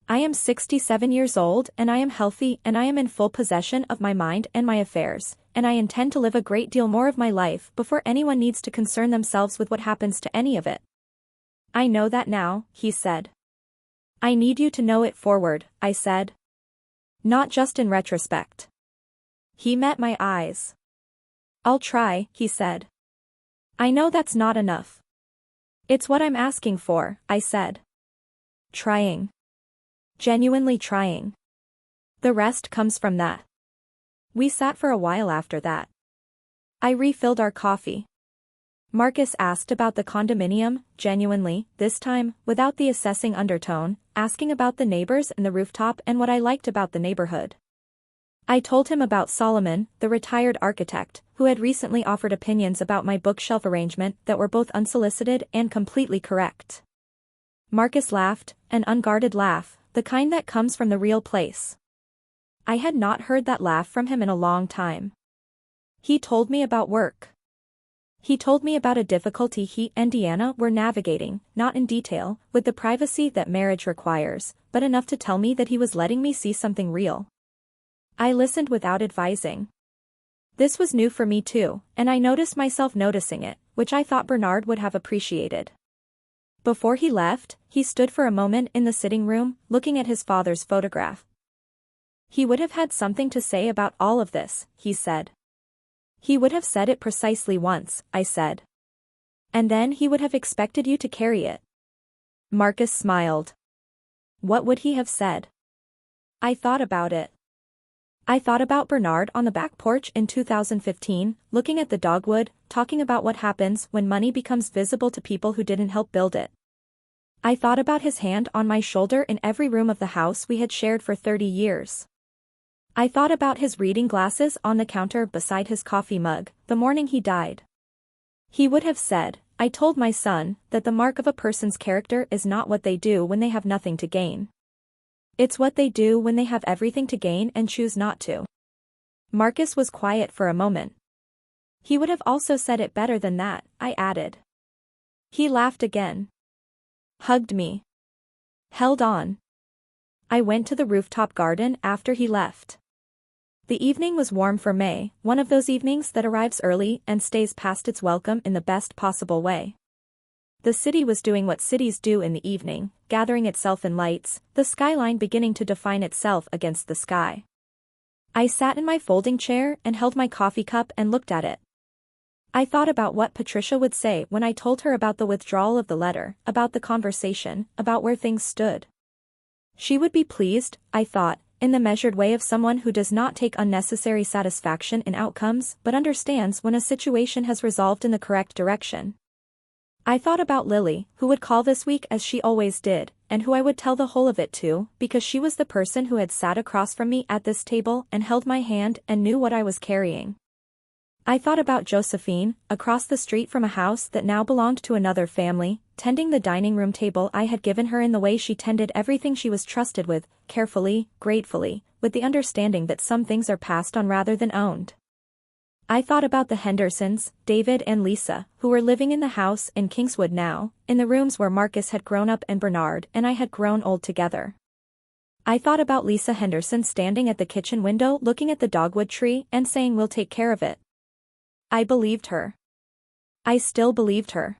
I am 67 years old and I am healthy and I am in full possession of my mind and my affairs, and I intend to live a great deal more of my life before anyone needs to concern themselves with what happens to any of it. I know that now, he said. I need you to know it forward, I said. Not just in retrospect. He met my eyes. I'll try, he said. I know that's not enough. It's what I'm asking for, I said. Trying. Genuinely trying. The rest comes from that. We sat for a while after that. I refilled our coffee. Marcus asked about the condominium, genuinely, this time, without the assessing undertone, asking about the neighbors and the rooftop and what I liked about the neighborhood. I told him about Solomon, the retired architect, who had recently offered opinions about my bookshelf arrangement that were both unsolicited and completely correct. Marcus laughed, an unguarded laugh, the kind that comes from the real place. I had not heard that laugh from him in a long time. He told me about work. He told me about a difficulty he and Deanna were navigating, not in detail, with the privacy that marriage requires, but enough to tell me that he was letting me see something real. I listened without advising. This was new for me too, and I noticed myself noticing it, which I thought Bernard would have appreciated. Before he left, he stood for a moment in the sitting room, looking at his father's photograph. He would have had something to say about all of this, he said. He would have said it precisely once, I said. And then he would have expected you to carry it. Marcus smiled. What would he have said? I thought about it. I thought about Bernard on the back porch in 2015, looking at the dogwood, talking about what happens when money becomes visible to people who didn't help build it. I thought about his hand on my shoulder in every room of the house we had shared for 30 years. I thought about his reading glasses on the counter beside his coffee mug, the morning he died. He would have said, I told my son, that the mark of a person's character is not what they do when they have nothing to gain. It's what they do when they have everything to gain and choose not to. Marcus was quiet for a moment. He would have also said it better than that, I added. He laughed again. Hugged me. Held on. I went to the rooftop garden after he left. The evening was warm for May, one of those evenings that arrives early and stays past its welcome in the best possible way. The city was doing what cities do in the evening, gathering itself in lights, the skyline beginning to define itself against the sky. I sat in my folding chair and held my coffee cup and looked at it. I thought about what Patricia would say when I told her about the withdrawal of the letter, about the conversation, about where things stood. She would be pleased, I thought, in the measured way of someone who does not take unnecessary satisfaction in outcomes but understands when a situation has resolved in the correct direction. I thought about Lily, who would call this week as she always did, and who I would tell the whole of it to, because she was the person who had sat across from me at this table and held my hand and knew what I was carrying. I thought about Josephine, across the street from a house that now belonged to another family, tending the dining room table I had given her in the way she tended everything she was trusted with, carefully, gratefully, with the understanding that some things are passed on rather than owned. I thought about the Hendersons, David and Lisa, who were living in the house in Kingswood now, in the rooms where Marcus had grown up and Bernard and I had grown old together. I thought about Lisa Henderson standing at the kitchen window looking at the dogwood tree and saying we'll take care of it. I believed her. I still believed her.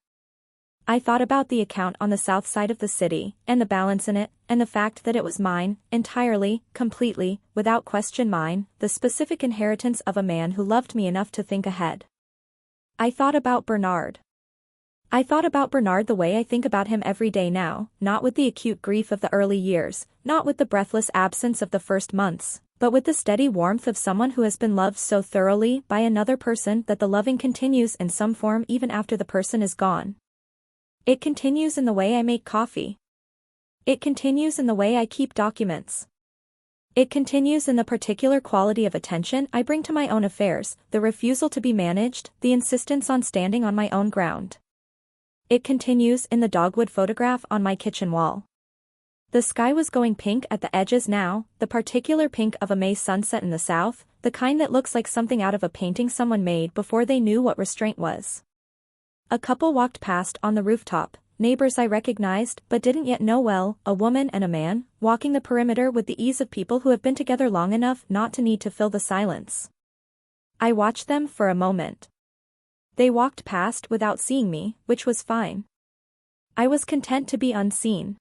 I thought about the account on the south side of the city, and the balance in it, and the fact that it was mine, entirely, completely, without question mine, the specific inheritance of a man who loved me enough to think ahead. I thought about Bernard. I thought about Bernard the way I think about him every day now, not with the acute grief of the early years, not with the breathless absence of the first months, but with the steady warmth of someone who has been loved so thoroughly by another person that the loving continues in some form even after the person is gone. It continues in the way I make coffee. It continues in the way I keep documents. It continues in the particular quality of attention I bring to my own affairs, the refusal to be managed, the insistence on standing on my own ground. It continues in the dogwood photograph on my kitchen wall. The sky was going pink at the edges now, the particular pink of a May sunset in the south, the kind that looks like something out of a painting someone made before they knew what restraint was. A couple walked past on the rooftop, neighbors I recognized but didn't yet know well, a woman and a man, walking the perimeter with the ease of people who have been together long enough not to need to fill the silence. I watched them for a moment. They walked past without seeing me, which was fine. I was content to be unseen.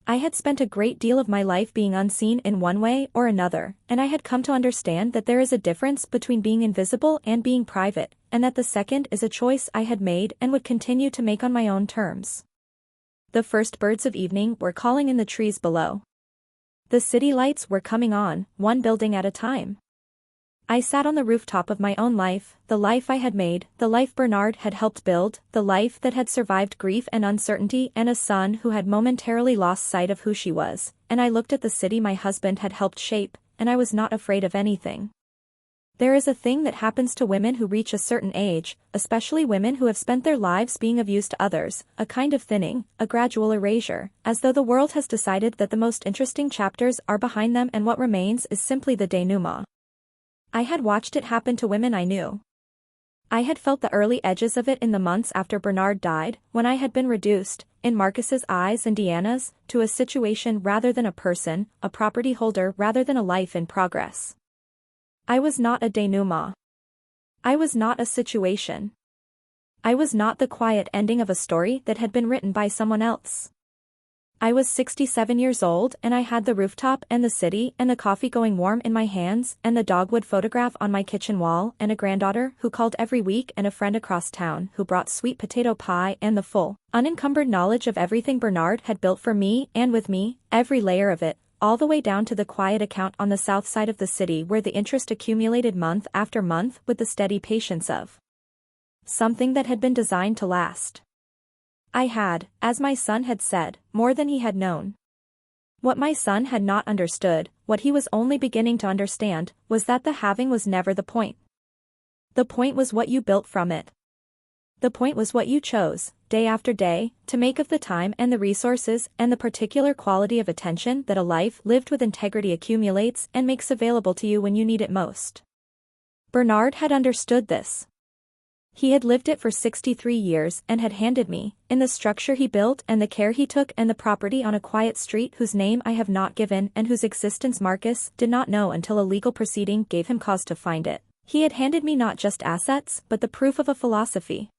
I had spent a great deal of my life being unseen in one way or another, and I had come to understand that there is a difference between being invisible and being private, and that the second is a choice I had made and would continue to make on my own terms. The first birds of evening were calling in the trees below. The city lights were coming on, one building at a time. I sat on the rooftop of my own life, the life I had made, the life Bernard had helped build, the life that had survived grief and uncertainty and a son who had momentarily lost sight of who she was, and I looked at the city my husband had helped shape, and I was not afraid of anything. There is a thing that happens to women who reach a certain age, especially women who have spent their lives being of use to others, a kind of thinning, a gradual erasure, as though the world has decided that the most interesting chapters are behind them and what remains is simply the denouement. I had watched it happen to women I knew. I had felt the early edges of it in the months after Bernard died, when I had been reduced, in Marcus's eyes and Deanna's, to a situation rather than a person, a property holder rather than a life in progress. I was not a denouement. I was not a situation. I was not the quiet ending of a story that had been written by someone else. I was 67 years old and I had the rooftop and the city and the coffee going warm in my hands and the dogwood photograph on my kitchen wall and a granddaughter who called every week and a friend across town who brought sweet potato pie and the full, unencumbered knowledge of everything Bernard had built for me and with me, every layer of it, all the way down to the quiet account on the south side of the city where the interest accumulated month after month with the steady patience of something that had been designed to last. I had, as my son had said, more than he had known. What my son had not understood, what he was only beginning to understand, was that the having was never the point. The point was what you built from it. The point was what you chose, day after day, to make of the time and the resources and the particular quality of attention that a life lived with integrity accumulates and makes available to you when you need it most. Bernard had understood this. He had lived it for 63 years and had handed me, in the structure he built and the care he took and the property on a quiet street whose name I have not given and whose existence Marcus did not know until a legal proceeding gave him cause to find it. He had handed me not just assets but the proof of a philosophy.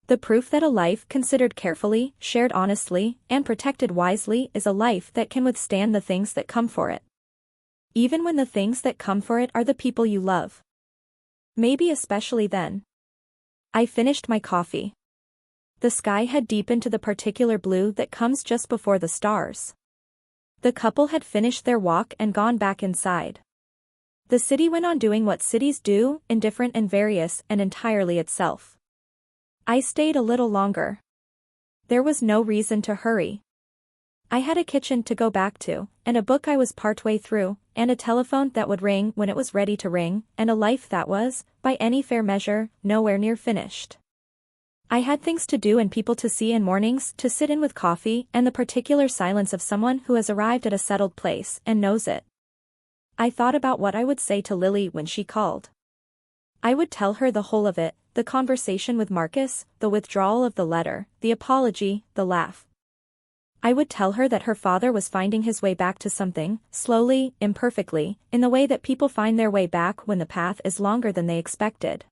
The proof that a life considered carefully, shared honestly, and protected wisely is a life that can withstand the things that come for it. Even when the things that come for it are the people you love. Maybe especially then. I finished my coffee. The sky had deepened to the particular blue that comes just before the stars. The couple had finished their walk and gone back inside. The city went on doing what cities do, indifferent and various and entirely itself. I stayed a little longer. There was no reason to hurry. I had a kitchen to go back to, and a book I was partway through, and a telephone that would ring when it was ready to ring, and a life that was, by any fair measure, nowhere near finished. I had things to do and people to see and mornings to sit in with coffee and the particular silence of someone who has arrived at a settled place and knows it. I thought about what I would say to Lily when she called. I would tell her the whole of it, the conversation with Marcus, the withdrawal of the letter, the apology, the laugh. I would tell her that her father was finding his way back to something, slowly, imperfectly, in the way that people find their way back when the path is longer than they expected.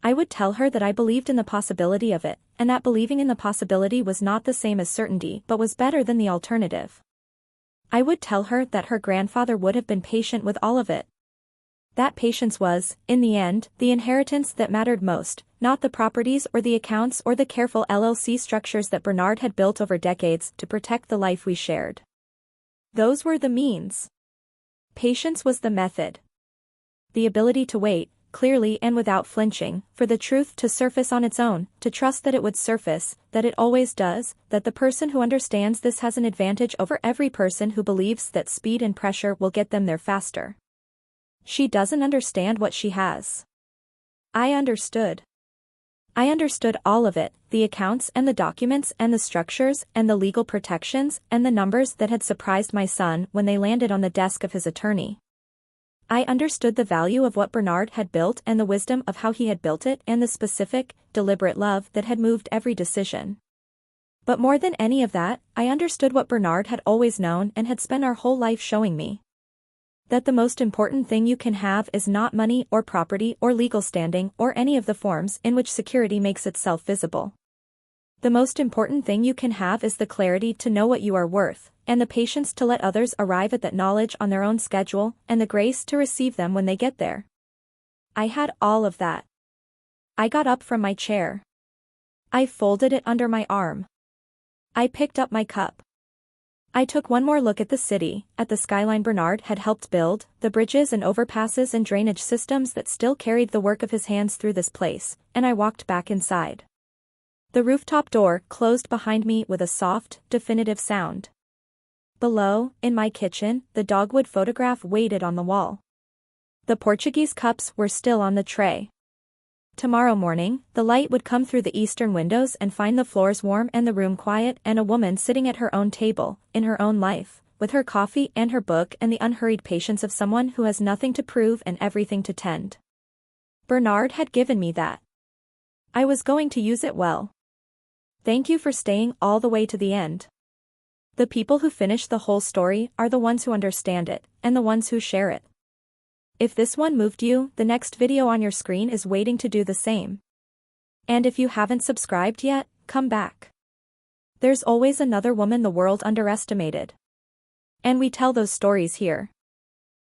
I would tell her that I believed in the possibility of it, and that believing in the possibility was not the same as certainty but was better than the alternative. I would tell her that her grandfather would have been patient with all of it. That patience was, in the end, the inheritance that mattered most, not the properties or the accounts or the careful LLC structures that Bernard had built over decades to protect the life we shared. Those were the means. Patience was the method. The ability to wait, clearly and without flinching, for the truth to surface on its own, to trust that it would surface, that it always does, that the person who understands this has an advantage over every person who believes that speed and pressure will get them there faster. She doesn't understand what she has. I understood. I understood all of it, the accounts and the documents and the structures and the legal protections and the numbers that had surprised my son when they landed on the desk of his attorney. I understood the value of what Bernard had built and the wisdom of how he had built it and the specific, deliberate love that had moved every decision. But more than any of that, I understood what Bernard had always known and had spent our whole life showing me. That the most important thing you can have is not money or property or legal standing or any of the forms in which security makes itself visible. The most important thing you can have is the clarity to know what you are worth, and the patience to let others arrive at that knowledge on their own schedule, and the grace to receive them when they get there. I had all of that. I got up from my chair. I folded it under my arm. I picked up my cup. I took one more look at the city, at the skyline Bernard had helped build, the bridges and overpasses and drainage systems that still carried the work of his hands through this place, and I walked back inside. The rooftop door closed behind me with a soft, definitive sound. Below, in my kitchen, the dogwood photograph waited on the wall. The Portuguese cups were still on the tray. Tomorrow morning, the light would come through the eastern windows and find the floors warm and the room quiet and a woman sitting at her own table, in her own life, with her coffee and her book and the unhurried patience of someone who has nothing to prove and everything to tend. Bernard had given me that. I was going to use it well. Thank you for staying all the way to the end. The people who finish the whole story are the ones who understand it, and the ones who share it. If this one moved you, the next video on your screen is waiting to do the same. And if you haven't subscribed yet, come back. There's always another woman the world underestimated. And we tell those stories here.